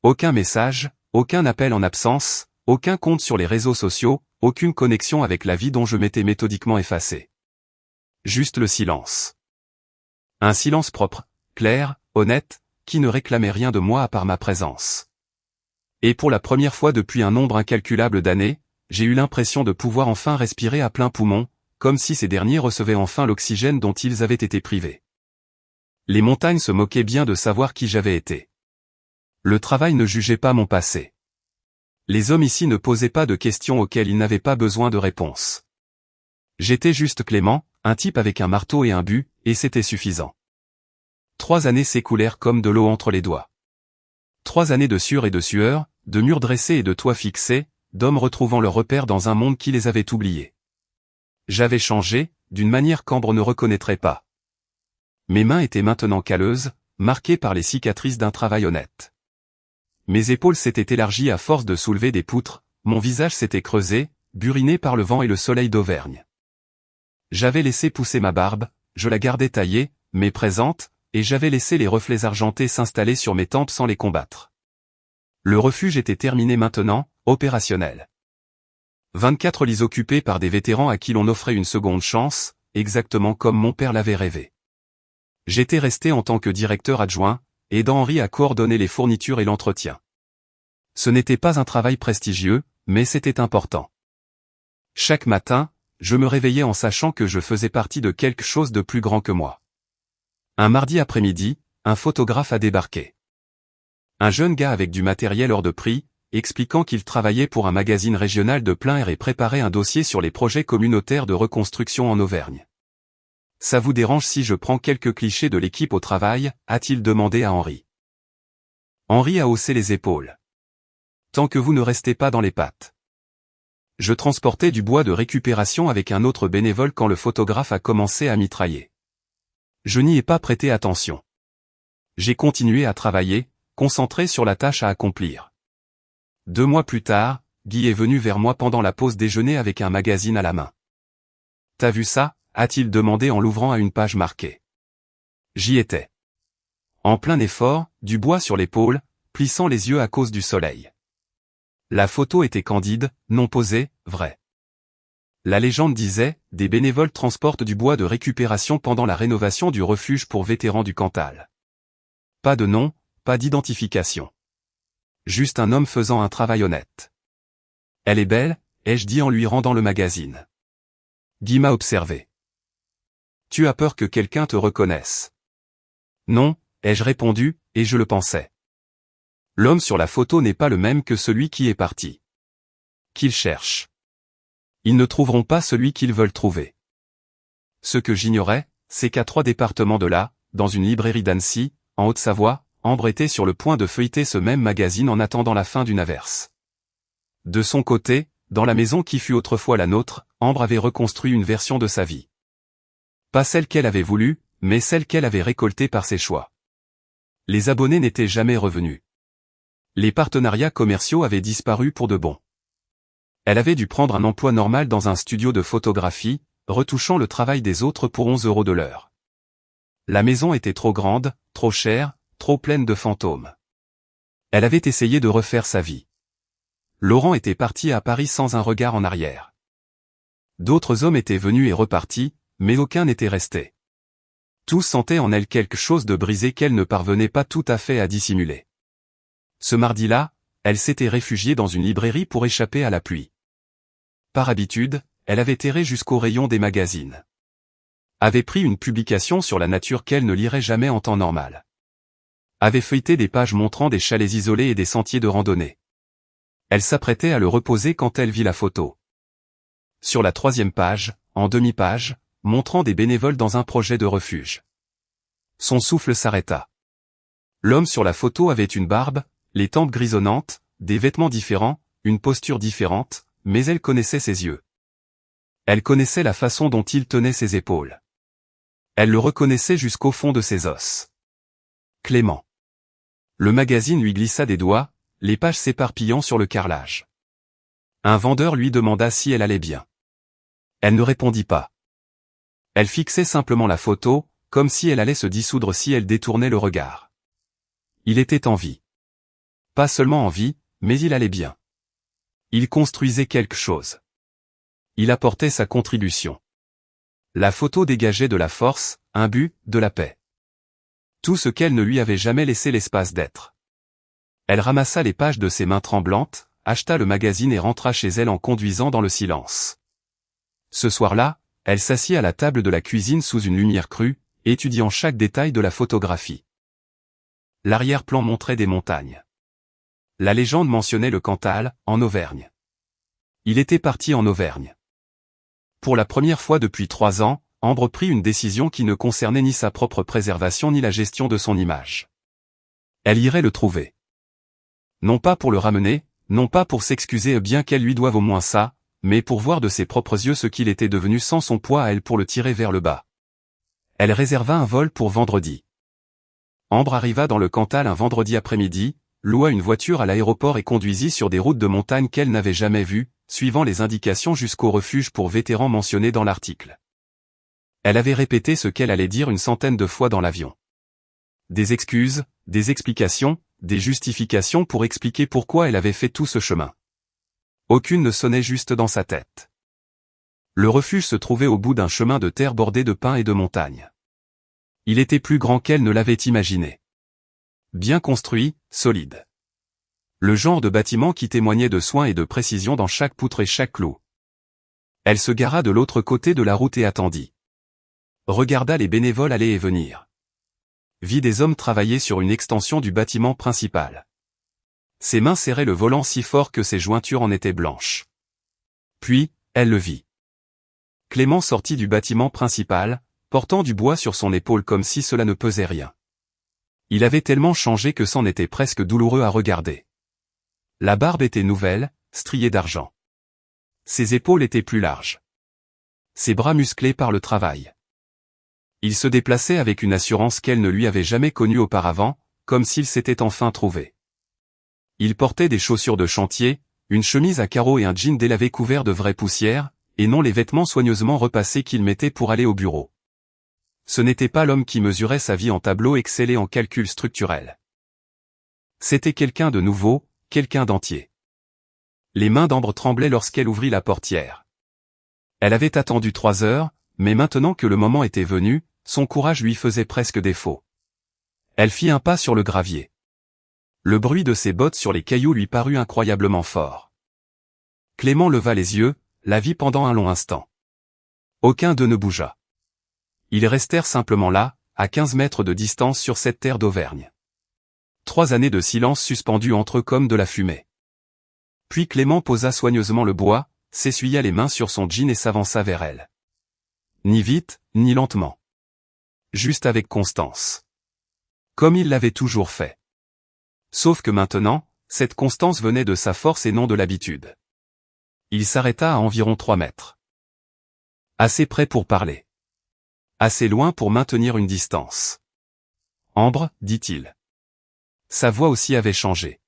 Aucun message, aucun appel en absence, aucun compte sur les réseaux sociaux, aucune connexion avec la vie dont je m'étais méthodiquement effacé. Juste le silence. Un silence propre, clair, honnête, qui ne réclamait rien de moi à part ma présence. Et pour la première fois depuis un nombre incalculable d'années, j'ai eu l'impression de pouvoir enfin respirer à plein poumon, comme si ces derniers recevaient enfin l'oxygène dont ils avaient été privés. Les montagnes se moquaient bien de savoir qui j'avais été. Le travail ne jugeait pas mon passé. Les hommes ici ne posaient pas de questions auxquelles ils n'avaient pas besoin de réponses. J'étais juste Clément, un type avec un marteau et un but, et c'était suffisant. 3 années s'écoulèrent comme de l'eau entre les doigts. 3 années de sueur et de sueur, de murs dressés et de toits fixés, d'hommes retrouvant leurs repères dans un monde qui les avait oubliés. J'avais changé, d'une manière qu'Ambre ne reconnaîtrait pas. Mes mains étaient maintenant calleuses, marquées par les cicatrices d'un travail honnête. Mes épaules s'étaient élargies à force de soulever des poutres, mon visage s'était creusé, buriné par le vent et le soleil d'Auvergne. J'avais laissé pousser ma barbe, je la gardais taillée, mais présente, et j'avais laissé les reflets argentés s'installer sur mes tempes sans les combattre. Le refuge était terminé maintenant, opérationnel. 24 lits occupés par des vétérans à qui l'on offrait une seconde chance, exactement comme mon père l'avait rêvé. J'étais resté en tant que directeur adjoint, aidant Henri à coordonner les fournitures et l'entretien. Ce n'était pas un travail prestigieux, mais c'était important. Chaque matin, je me réveillais en sachant que je faisais partie de quelque chose de plus grand que moi. Un mardi après-midi, un photographe a débarqué. Un jeune gars avec du matériel hors de prix, expliquant qu'il travaillait pour un magazine régional de plein air et préparait un dossier sur les projets communautaires de reconstruction en Auvergne. « Ça vous dérange si je prends quelques clichés de l'équipe au travail ?» a-t-il demandé à Henri. Henri a haussé les épaules. « Tant que vous ne restez pas dans les pattes. » Je transportais du bois de récupération avec un autre bénévole quand le photographe a commencé à mitrailler. Je n'y ai pas prêté attention. J'ai continué à travailler, concentré sur la tâche à accomplir. 2 mois plus tard, Guy est venu vers moi pendant la pause déjeuner avec un magazine à la main. « T'as vu ça ?» a-t-il demandé en l'ouvrant à une page marquée. J'y étais. En plein effort, du bois sur l'épaule, plissant les yeux à cause du soleil. La photo était candide, non posée, vraie. La légende disait, des bénévoles transportent du bois de récupération pendant la rénovation du refuge pour vétérans du Cantal. Pas de nom, pas d'identification. Juste un homme faisant un travail honnête. Elle est belle, ai-je dit en lui rendant le magazine. Guy m'a observé. Tu as peur que quelqu'un te reconnaisse. Non, ai-je répondu, et je le pensais. L'homme sur la photo n'est pas le même que celui qui est parti. qu'ils cherchent. Ils ne trouveront pas celui qu'ils veulent trouver. Ce que j'ignorais, c'est qu'à 3 départements de là, dans une librairie d'Annecy, en Haute-Savoie, Ambre était sur le point de feuilleter ce même magazine en attendant la fin d'une averse. De son côté, dans la maison qui fut autrefois la nôtre, Ambre avait reconstruit une version de sa vie. Pas celle qu'elle avait voulu, mais celle qu'elle avait récoltée par ses choix. Les abonnés n'étaient jamais revenus. Les partenariats commerciaux avaient disparu pour de bon. Elle avait dû prendre un emploi normal dans un studio de photographie, retouchant le travail des autres pour 11 € de l'heure. La maison était trop grande, trop chère, trop pleine de fantômes. Elle avait essayé de refaire sa vie. Laurent était parti à Paris sans un regard en arrière. D'autres hommes étaient venus et repartis, mais aucun n'était resté. Tous sentaient en elle quelque chose de brisé qu'elle ne parvenait pas tout à fait à dissimuler. Ce mardi-là, elle s'était réfugiée dans une librairie pour échapper à la pluie. Par habitude, elle avait erré jusqu'au rayon des magazines. Avait pris une publication sur la nature qu'elle ne lirait jamais en temps normal. Avait feuilleté des pages montrant des chalets isolés et des sentiers de randonnée. Elle s'apprêtait à le reposer quand elle vit la photo. Sur la 3e page, en demi-page, montrant des bénévoles dans un projet de refuge. Son souffle s'arrêta. L'homme sur la photo avait une barbe, les tempes grisonnantes, des vêtements différents, une posture différente, mais elle connaissait ses yeux. Elle connaissait la façon dont il tenait ses épaules. Elle le reconnaissait jusqu'au fond de ses os. Clément. Le magazine lui glissa des doigts, les pages s'éparpillant sur le carrelage. Un vendeur lui demanda si elle allait bien. Elle ne répondit pas. Elle fixait simplement la photo, comme si elle allait se dissoudre si elle détournait le regard. Il était en vie. Pas seulement en vie, mais il allait bien. Il construisait quelque chose. Il apportait sa contribution. La photo dégageait de la force, un but, de la paix. Tout ce qu'elle ne lui avait jamais laissé l'espace d'être. Elle ramassa les pages de ses mains tremblantes, acheta le magazine et rentra chez elle en conduisant dans le silence. Ce soir-là, elle s'assit à la table de la cuisine sous une lumière crue, étudiant chaque détail de la photographie. L'arrière-plan montrait des montagnes. La légende mentionnait le Cantal, en Auvergne. Il était parti en Auvergne. Pour la première fois depuis 3 ans, Ambre prit une décision qui ne concernait ni sa propre préservation ni la gestion de son image. Elle irait le trouver. Non pas pour le ramener, non pas pour s'excuser bien qu'elle lui doive au moins ça, mais pour voir de ses propres yeux ce qu'il était devenu sans son poids à elle pour le tirer vers le bas. Elle réserva un vol pour vendredi. Ambre arriva dans le Cantal un vendredi après-midi, loua une voiture à l'aéroport et conduisit sur des routes de montagne qu'elle n'avait jamais vues, suivant les indications jusqu'au refuge pour vétérans mentionné dans l'article. Elle avait répété ce qu'elle allait dire une centaine de fois dans l'avion. Des excuses, des explications, des justifications pour expliquer pourquoi elle avait fait tout ce chemin. Aucune ne sonnait juste dans sa tête. Le refuge se trouvait au bout d'un chemin de terre bordé de pins et de montagnes. Il était plus grand qu'elle ne l'avait imaginé. Bien construit, solide. Le genre de bâtiment qui témoignait de soin et de précision dans chaque poutre et chaque clou. Elle se gara de l'autre côté de la route et attendit. Regarda les bénévoles aller et venir. Vit des hommes travailler sur une extension du bâtiment principal. Ses mains serraient le volant si fort que ses jointures en étaient blanches. Puis, elle le vit. Clément sortit du bâtiment principal, portant du bois sur son épaule comme si cela ne pesait rien. Il avait tellement changé que c'en était presque douloureux à regarder. La barbe était nouvelle, striée d'argent. Ses épaules étaient plus larges. Ses bras musclés par le travail. Il se déplaçait avec une assurance qu'elle ne lui avait jamais connue auparavant, comme s'il s'était enfin trouvé. Il portait des chaussures de chantier, une chemise à carreaux et un jean délavé couvert de vraie poussière, et non les vêtements soigneusement repassés qu'il mettait pour aller au bureau. Ce n'était pas l'homme qui mesurait sa vie en tableau excellé en calcul structurel. C'était quelqu'un de nouveau, quelqu'un d'entier. Les mains d'Ambre tremblaient lorsqu'elle ouvrit la portière. Elle avait attendu 3 heures, mais maintenant que le moment était venu, son courage lui faisait presque défaut. Elle fit un pas sur le gravier. Le bruit de ses bottes sur les cailloux lui parut incroyablement fort. Clément leva les yeux, la vit pendant un long instant. Aucun d'eux ne bougea. Ils restèrent simplement là, à 15 mètres de distance sur cette terre d'Auvergne. 3 années de silence suspendues entre eux comme de la fumée. Puis Clément posa soigneusement le bois, s'essuya les mains sur son jean et s'avança vers elle. Ni vite, ni lentement. Juste avec constance. Comme il l'avait toujours fait. Sauf que maintenant, cette constance venait de sa force et non de l'habitude. Il s'arrêta à environ 3 mètres. Assez près pour parler. Assez loin pour maintenir une distance. Ambre, dit-il. Sa voix aussi avait changé.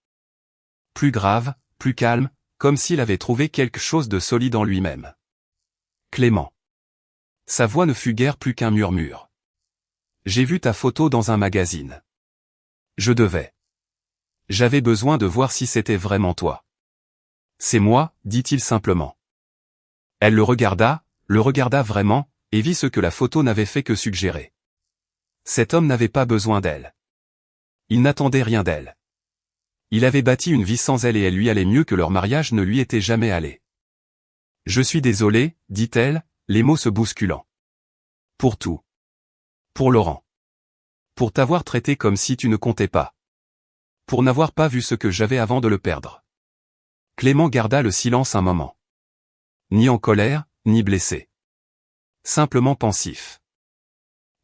Plus grave, plus calme, comme s'il avait trouvé quelque chose de solide en lui-même. Clément. Sa voix ne fut guère plus qu'un murmure. J'ai vu ta photo dans un magazine. Je devais. J'avais besoin de voir si c'était vraiment toi. C'est moi, dit-il simplement. Elle le regarda vraiment, et vit ce que la photo n'avait fait que suggérer. Cet homme n'avait pas besoin d'elle. Il n'attendait rien d'elle. Il avait bâti une vie sans elle et elle lui allait mieux que leur mariage ne lui était jamais allé. Je suis désolé, dit-elle, les mots se bousculant. Pour tout. Pour Laurent. Pour t'avoir traité comme si tu ne comptais pas. Pour n'avoir pas vu ce que j'avais avant de le perdre. Clément garda le silence un moment. Ni en colère, ni blessé. Simplement pensif.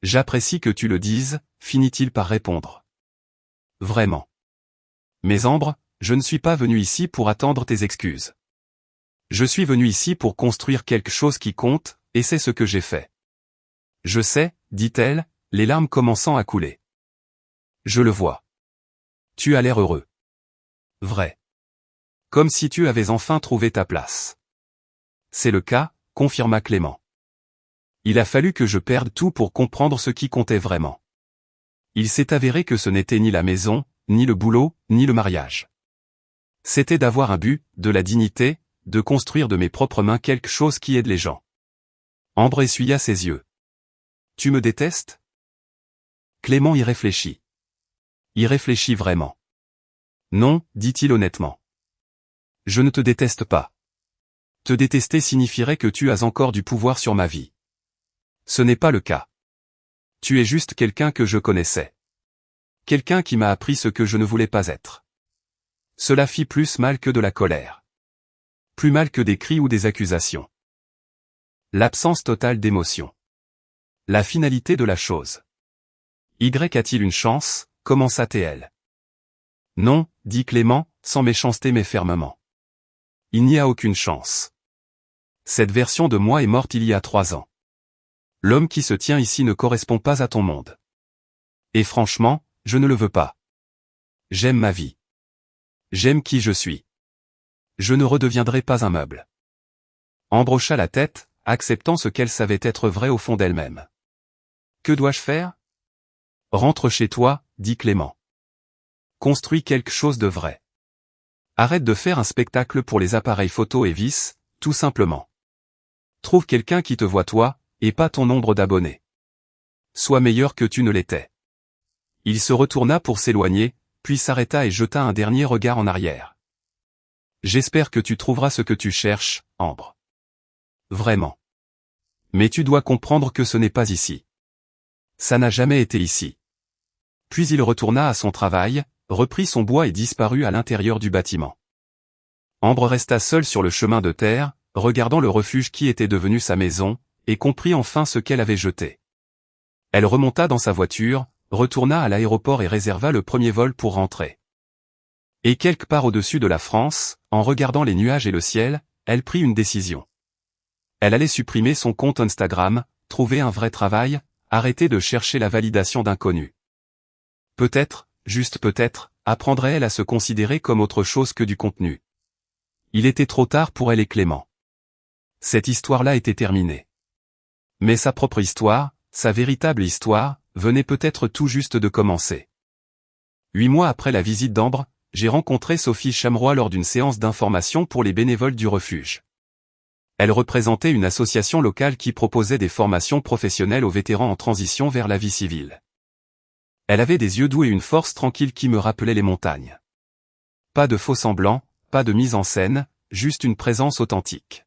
J'apprécie que tu le dises, finit-il par répondre. Vraiment. Mais Ambre, je ne suis pas venu ici pour attendre tes excuses. Je suis venu ici pour construire quelque chose qui compte, et c'est ce que j'ai fait. Je sais, dit-elle, les larmes commençant à couler. Je le vois. Tu as l'air heureux. Vrai. Comme si tu avais enfin trouvé ta place. C'est le cas, confirma Clément. Il a fallu que je perde tout pour comprendre ce qui comptait vraiment. Il s'est avéré que ce n'était ni la maison, ni le boulot, ni le mariage. C'était d'avoir un but, de la dignité, de construire de mes propres mains quelque chose qui aide les gens. Ambre essuya ses yeux. Tu me détestes? Clément y réfléchit. Y réfléchit vraiment. Non, dit-il honnêtement. Je ne te déteste pas. Te détester signifierait que tu as encore du pouvoir sur ma vie. Ce n'est pas le cas. Tu es juste quelqu'un que je connaissais. Quelqu'un qui m'a appris ce que je ne voulais pas être. Cela fit plus mal que de la colère. Plus mal que des cris ou des accusations. L'absence totale d'émotion. La finalité de la chose. Y a-t-il une chance, commença T.L. Non, dit Clément, sans méchanceté mais fermement. Il n'y a aucune chance. Cette version de moi est morte il y a 3 ans. L'homme qui se tient ici ne correspond pas à ton monde. Et franchement, je ne le veux pas. J'aime ma vie. J'aime qui je suis. Je ne redeviendrai pas un meuble. Ambre hocha la tête, acceptant ce qu'elle savait être vrai au fond d'elle-même. Que dois-je faire? Rentre chez toi, dit Clément. Construis quelque chose de vrai. Arrête de faire un spectacle pour les appareils photo et vis, tout simplement. Trouve quelqu'un qui te voit toi, et pas ton nombre d'abonnés. Sois meilleur que tu ne l'étais. Il se retourna pour s'éloigner, puis s'arrêta et jeta un dernier regard en arrière. J'espère que tu trouveras ce que tu cherches, Ambre. Vraiment. Mais tu dois comprendre que ce n'est pas ici. Ça n'a jamais été ici. Puis il retourna à son travail, reprit son bois et disparut à l'intérieur du bâtiment. Ambre resta seule sur le chemin de terre, regardant le refuge qui était devenu sa maison, et comprit enfin ce qu'elle avait jeté. Elle remonta dans sa voiture, retourna à l'aéroport et réserva le premier vol pour rentrer. Et quelque part au-dessus de la France, en regardant les nuages et le ciel, elle prit une décision. Elle allait supprimer son compte Instagram, trouver un vrai travail, arrêter de chercher la validation d'inconnus. Peut-être, juste peut-être, apprendrait-elle à se considérer comme autre chose que du contenu. Il était trop tard pour elle et Clément. Cette histoire-là était terminée. Mais sa propre histoire, sa véritable histoire, venait peut-être tout juste de commencer. 8 mois après la visite d'Ambre, j'ai rencontré Sophie Chamroy lors d'une séance d'information pour les bénévoles du refuge. Elle représentait une association locale qui proposait des formations professionnelles aux vétérans en transition vers la vie civile. Elle avait des yeux doux et une force tranquille qui me rappelait les montagnes. Pas de faux-semblants, pas de mise en scène, juste une présence authentique.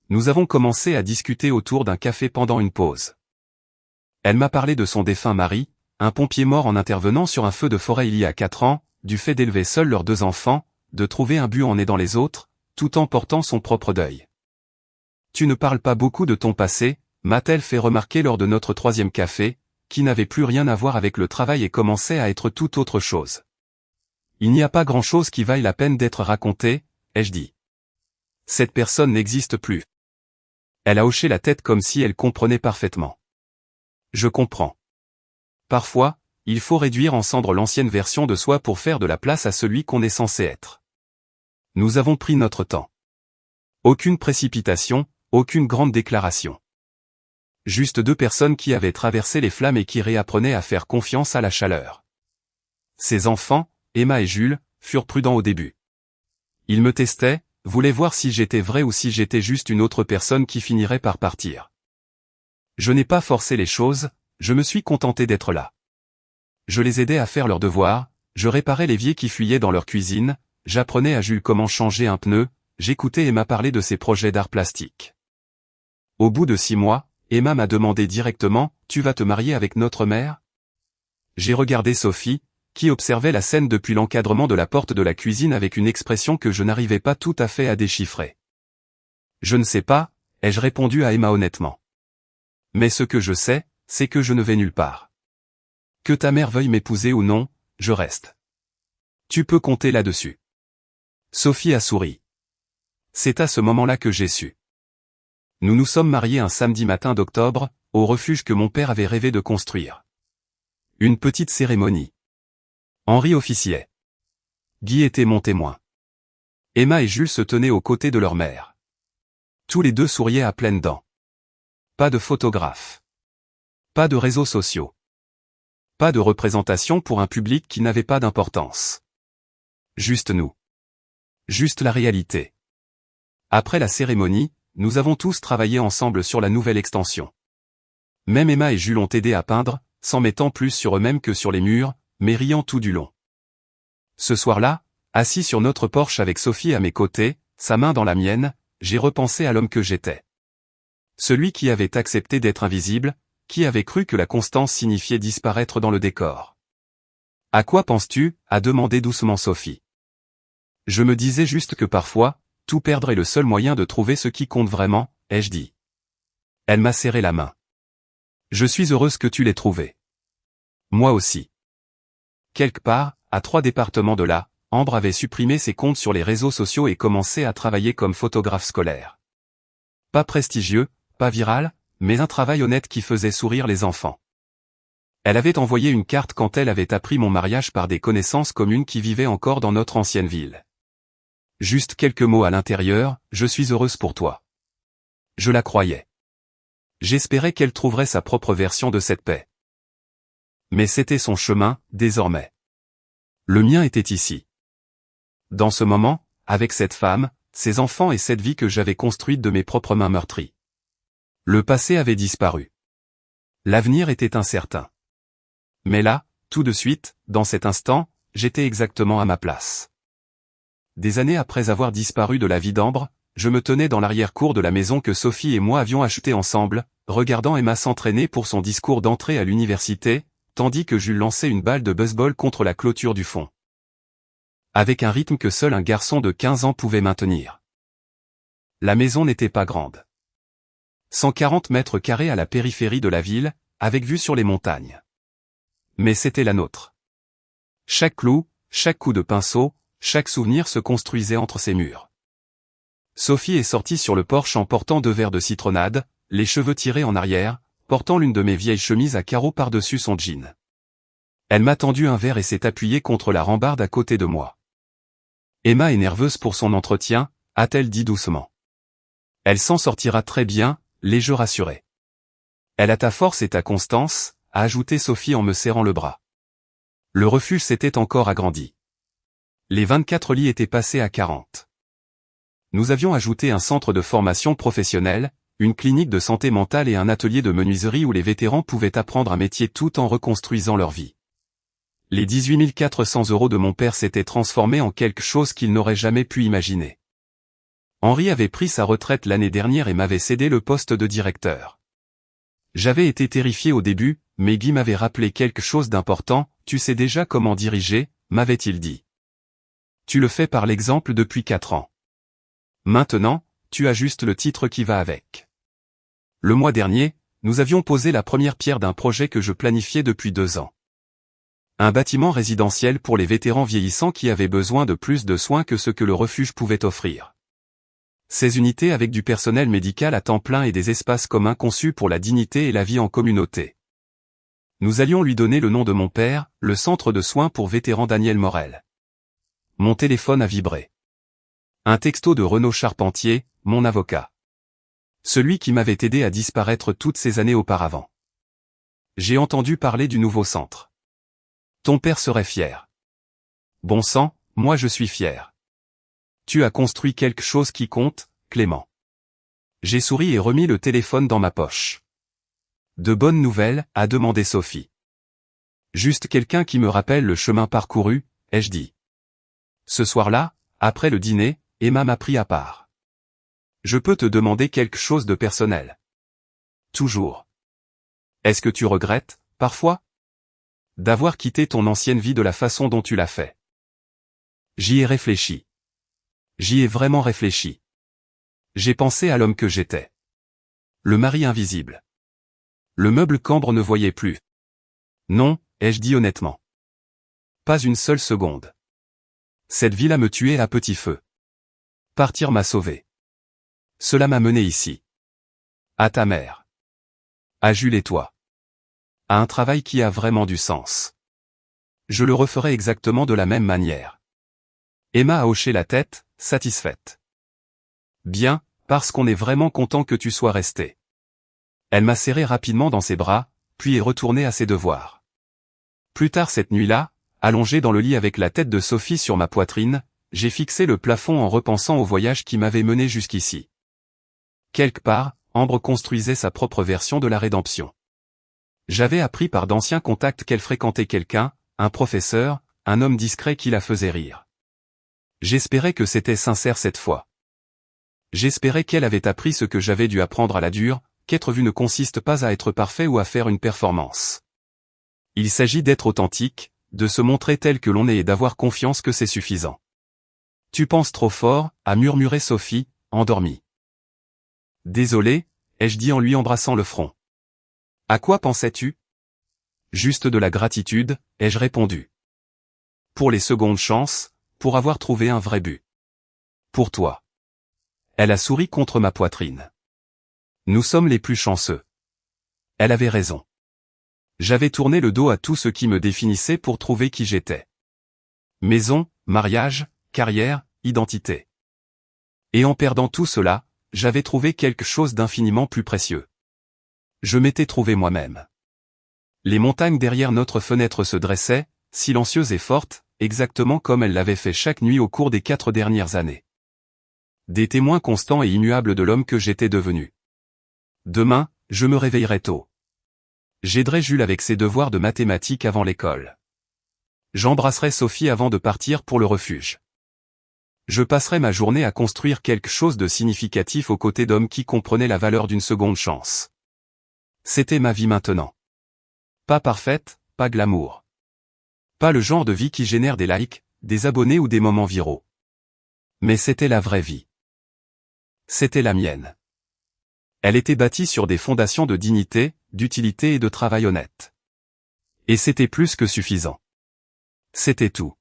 Nous avons commencé à discuter autour d'un café pendant une pause. Elle m'a parlé de son défunt mari, un pompier mort en intervenant sur un feu de forêt il y a 4 ans, du fait d'élever seul leurs 2 enfants, de trouver un but en aidant les autres, tout en portant son propre deuil. Tu ne parles pas beaucoup de ton passé, m'a-t-elle fait remarquer lors de notre 3e café, qui n'avait plus rien à voir avec le travail et commençait à être tout autre chose. Il n'y a pas grand-chose qui vaille la peine d'être raconté, ai-je dit. Cette personne n'existe plus. Elle a hoché la tête comme si elle comprenait parfaitement. Je comprends. Parfois, il faut réduire en cendres l'ancienne version de soi pour faire de la place à celui qu'on est censé être. Nous avons pris notre temps. Aucune précipitation, aucune grande déclaration. Juste 2 personnes qui avaient traversé les flammes et qui réapprenaient à faire confiance à la chaleur. Ces enfants, Emma et Jules, furent prudents au début. Ils me testaient, voulaient voir si j'étais vrai ou si j'étais juste une autre personne qui finirait par partir. Je n'ai pas forcé les choses, je me suis contenté d'être là. Je les aidais à faire leurs devoirs, je réparais l'évier qui fuyait dans leur cuisine, j'apprenais à Jules comment changer un pneu, j'écoutais Emma parler de ses projets d'art plastique. Au bout de 6 mois, Emma m'a demandé directement, « Tu vas te marier avec notre mère ?» J'ai regardé Sophie, qui observait la scène depuis l'encadrement de la porte de la cuisine avec une expression que je n'arrivais pas tout à fait à déchiffrer. Je ne sais pas, ai-je répondu à Emma honnêtement. Mais ce que je sais, c'est que je ne vais nulle part. Que ta mère veuille m'épouser ou non, je reste. Tu peux compter là-dessus. Sophie a souri. C'est à ce moment-là que j'ai su. Nous nous sommes mariés un samedi matin d'octobre, au refuge que mon père avait rêvé de construire. Une petite cérémonie. Henri officiait. Guy était mon témoin. Emma et Jules se tenaient aux côtés de leur mère. Tous les 2 souriaient à pleines dents. Pas de photographe. Pas de réseaux sociaux. Pas de représentation pour un public qui n'avait pas d'importance. Juste nous. Juste la réalité. Après la cérémonie, nous avons tous travaillé ensemble sur la nouvelle extension. Même Emma et Jules ont aidé à peindre, s'en mettant plus sur eux-mêmes que sur les murs, mais riant tout du long. Ce soir-là, assis sur notre porche avec Sophie à mes côtés, sa main dans la mienne, j'ai repensé à l'homme que j'étais. Celui qui avait accepté d'être invisible, qui avait cru que la constance signifiait disparaître dans le décor. « À quoi penses-tu » a demandé doucement Sophie. Je me disais juste que parfois, tout perdre est le seul moyen de trouver ce qui compte vraiment, ai-je dit. Elle m'a serré la main. Je suis heureuse que tu l'aies trouvé. Moi aussi. Quelque part, à 3 départements de là, Ambre avait supprimé ses comptes sur les réseaux sociaux et commencé à travailler comme photographe scolaire. Pas prestigieux, pas viral, mais un travail honnête qui faisait sourire les enfants. Elle avait envoyé une carte quand elle avait appris mon mariage par des connaissances communes qui vivaient encore dans notre ancienne ville. Juste quelques mots à l'intérieur, « Je suis heureuse pour toi. » Je la croyais. J'espérais qu'elle trouverait sa propre version de cette paix. Mais c'était son chemin, désormais. Le mien était ici. Dans ce moment, avec cette femme, ces enfants et cette vie que j'avais construite de mes propres mains meurtries. Le passé avait disparu. L'avenir était incertain. Mais là, tout de suite, dans cet instant, j'étais exactement à ma place. Des années après avoir disparu de la vie d'Ambre, je me tenais dans l'arrière-cour de la maison que Sophie et moi avions achetée ensemble, regardant Emma s'entraîner pour son discours d'entrée à l'université, tandis que Jules lançait une balle de baseball contre la clôture du fond. Avec un rythme que seul un garçon de 15 ans pouvait maintenir. La maison n'était pas grande. 140 mètres carrés à la périphérie de la ville, avec vue sur les montagnes. Mais c'était la nôtre. Chaque clou, chaque coup de pinceau, chaque souvenir se construisait entre ces murs. Sophie est sortie sur le porche en portant 2 verres de citronnade, les cheveux tirés en arrière, portant l'une de mes vieilles chemises à carreaux par-dessus son jean. Elle m'a tendu un verre et s'est appuyée contre la rambarde à côté de moi. Emma est nerveuse pour son entretien, a-t-elle dit doucement. Elle s'en sortira très bien, l'ai-je rassuré. Elle a ta force et ta constance, a ajouté Sophie en me serrant le bras. Le refuge s'était encore agrandi. Les 24 lits étaient passés à 40. Nous avions ajouté un centre de formation professionnelle, une clinique de santé mentale et un atelier de menuiserie où les vétérans pouvaient apprendre un métier tout en reconstruisant leur vie. Les 18 400 € de mon père s'étaient transformés en quelque chose qu'il n'aurait jamais pu imaginer. Henri avait pris sa retraite l'année dernière et m'avait cédé le poste de directeur. J'avais été terrifié au début, mais Guy m'avait rappelé quelque chose d'important, « Tu sais déjà comment diriger », m'avait-il dit. « Tu le fais par l'exemple depuis 4 ans. Maintenant, tu ajustes le titre qui va avec. Le mois dernier, nous avions posé la première pierre d'un projet que je planifiais depuis 2 ans. Un bâtiment résidentiel pour les vétérans vieillissants qui avaient besoin de plus de soins que ce que le refuge pouvait offrir. Ces unités avec du personnel médical à temps plein et des espaces communs conçus pour la dignité et la vie en communauté. Nous allions lui donner le nom de mon père, le centre de soins pour vétérans Daniel Morel. Mon téléphone a vibré. Un texto de Renaud Charpentier, mon avocat. Celui qui m'avait aidé à disparaître toutes ces années auparavant. J'ai entendu parler du nouveau centre. Ton père serait fier. Bon sang, moi je suis fier. Tu as construit quelque chose qui compte, Clément. J'ai souri et remis le téléphone dans ma poche. De bonnes nouvelles, a demandé Sophie. Juste quelqu'un qui me rappelle le chemin parcouru, ai-je dit. Ce soir-là, après le dîner, Emma m'a pris à part. Je peux te demander quelque chose de personnel. Toujours. Est-ce que tu regrettes, parfois, d'avoir quitté ton ancienne vie de la façon dont tu l'as fait? J'y ai réfléchi. J'y ai vraiment réfléchi. J'ai pensé à l'homme que j'étais. Le mari invisible. Le meuble cambre ne voyait plus. Non, ai-je dit honnêtement. Pas une seule seconde. Cette vie-là me tuait à petit feu. Partir m'a sauvé. Cela m'a mené ici. À ta mère. À Jules et toi. À un travail qui a vraiment du sens. Je le referai exactement de la même manière. Emma a hoché la tête, satisfaite. Bien, parce qu'on est vraiment content que tu sois resté. Elle m'a serré rapidement dans ses bras, puis est retournée à ses devoirs. Plus tard cette nuit-là, allongé dans le lit avec la tête de Sophie sur ma poitrine, j'ai fixé le plafond en repensant au voyage qui m'avait mené jusqu'ici. Quelque part, Ambre construisait sa propre version de la rédemption. J'avais appris par d'anciens contacts qu'elle fréquentait quelqu'un, un professeur, un homme discret qui la faisait rire. J'espérais que c'était sincère cette fois. J'espérais qu'elle avait appris ce que j'avais dû apprendre à la dure, qu'être vu ne consiste pas à être parfait ou à faire une performance. Il s'agit d'être authentique, de se montrer tel que l'on est et d'avoir confiance que c'est suffisant. Tu penses trop fort, a murmuré Sophie, endormie. Désolé, ai-je dit en lui embrassant le front. À quoi pensais-tu? Juste de la gratitude, ai-je répondu. Pour les secondes chances, pour avoir trouvé un vrai but. Pour toi. Elle a souri contre ma poitrine. Nous sommes les plus chanceux. Elle avait raison. J'avais tourné le dos à tout ce qui me définissait pour trouver qui j'étais. Maison, mariage, carrière, identité. Et en perdant tout cela, j'avais trouvé quelque chose d'infiniment plus précieux. Je m'étais trouvé moi-même. Les montagnes derrière notre fenêtre se dressaient, silencieuses et fortes, exactement comme elles l'avaient fait chaque nuit au cours des 4 dernières années. Des témoins constants et immuables de l'homme que j'étais devenu. Demain, je me réveillerai tôt. J'aiderai Jules avec ses devoirs de mathématiques avant l'école. J'embrasserai Sophie avant de partir pour le refuge. Je passerai ma journée à construire quelque chose de significatif aux côtés d'hommes qui comprenaient la valeur d'une seconde chance. C'était ma vie maintenant. Pas parfaite, pas glamour. Pas le genre de vie qui génère des likes, des abonnés ou des moments viraux. Mais c'était la vraie vie. C'était la mienne. Elle était bâtie sur des fondations de dignité, d'utilité et de travail honnête. Et c'était plus que suffisant. C'était tout.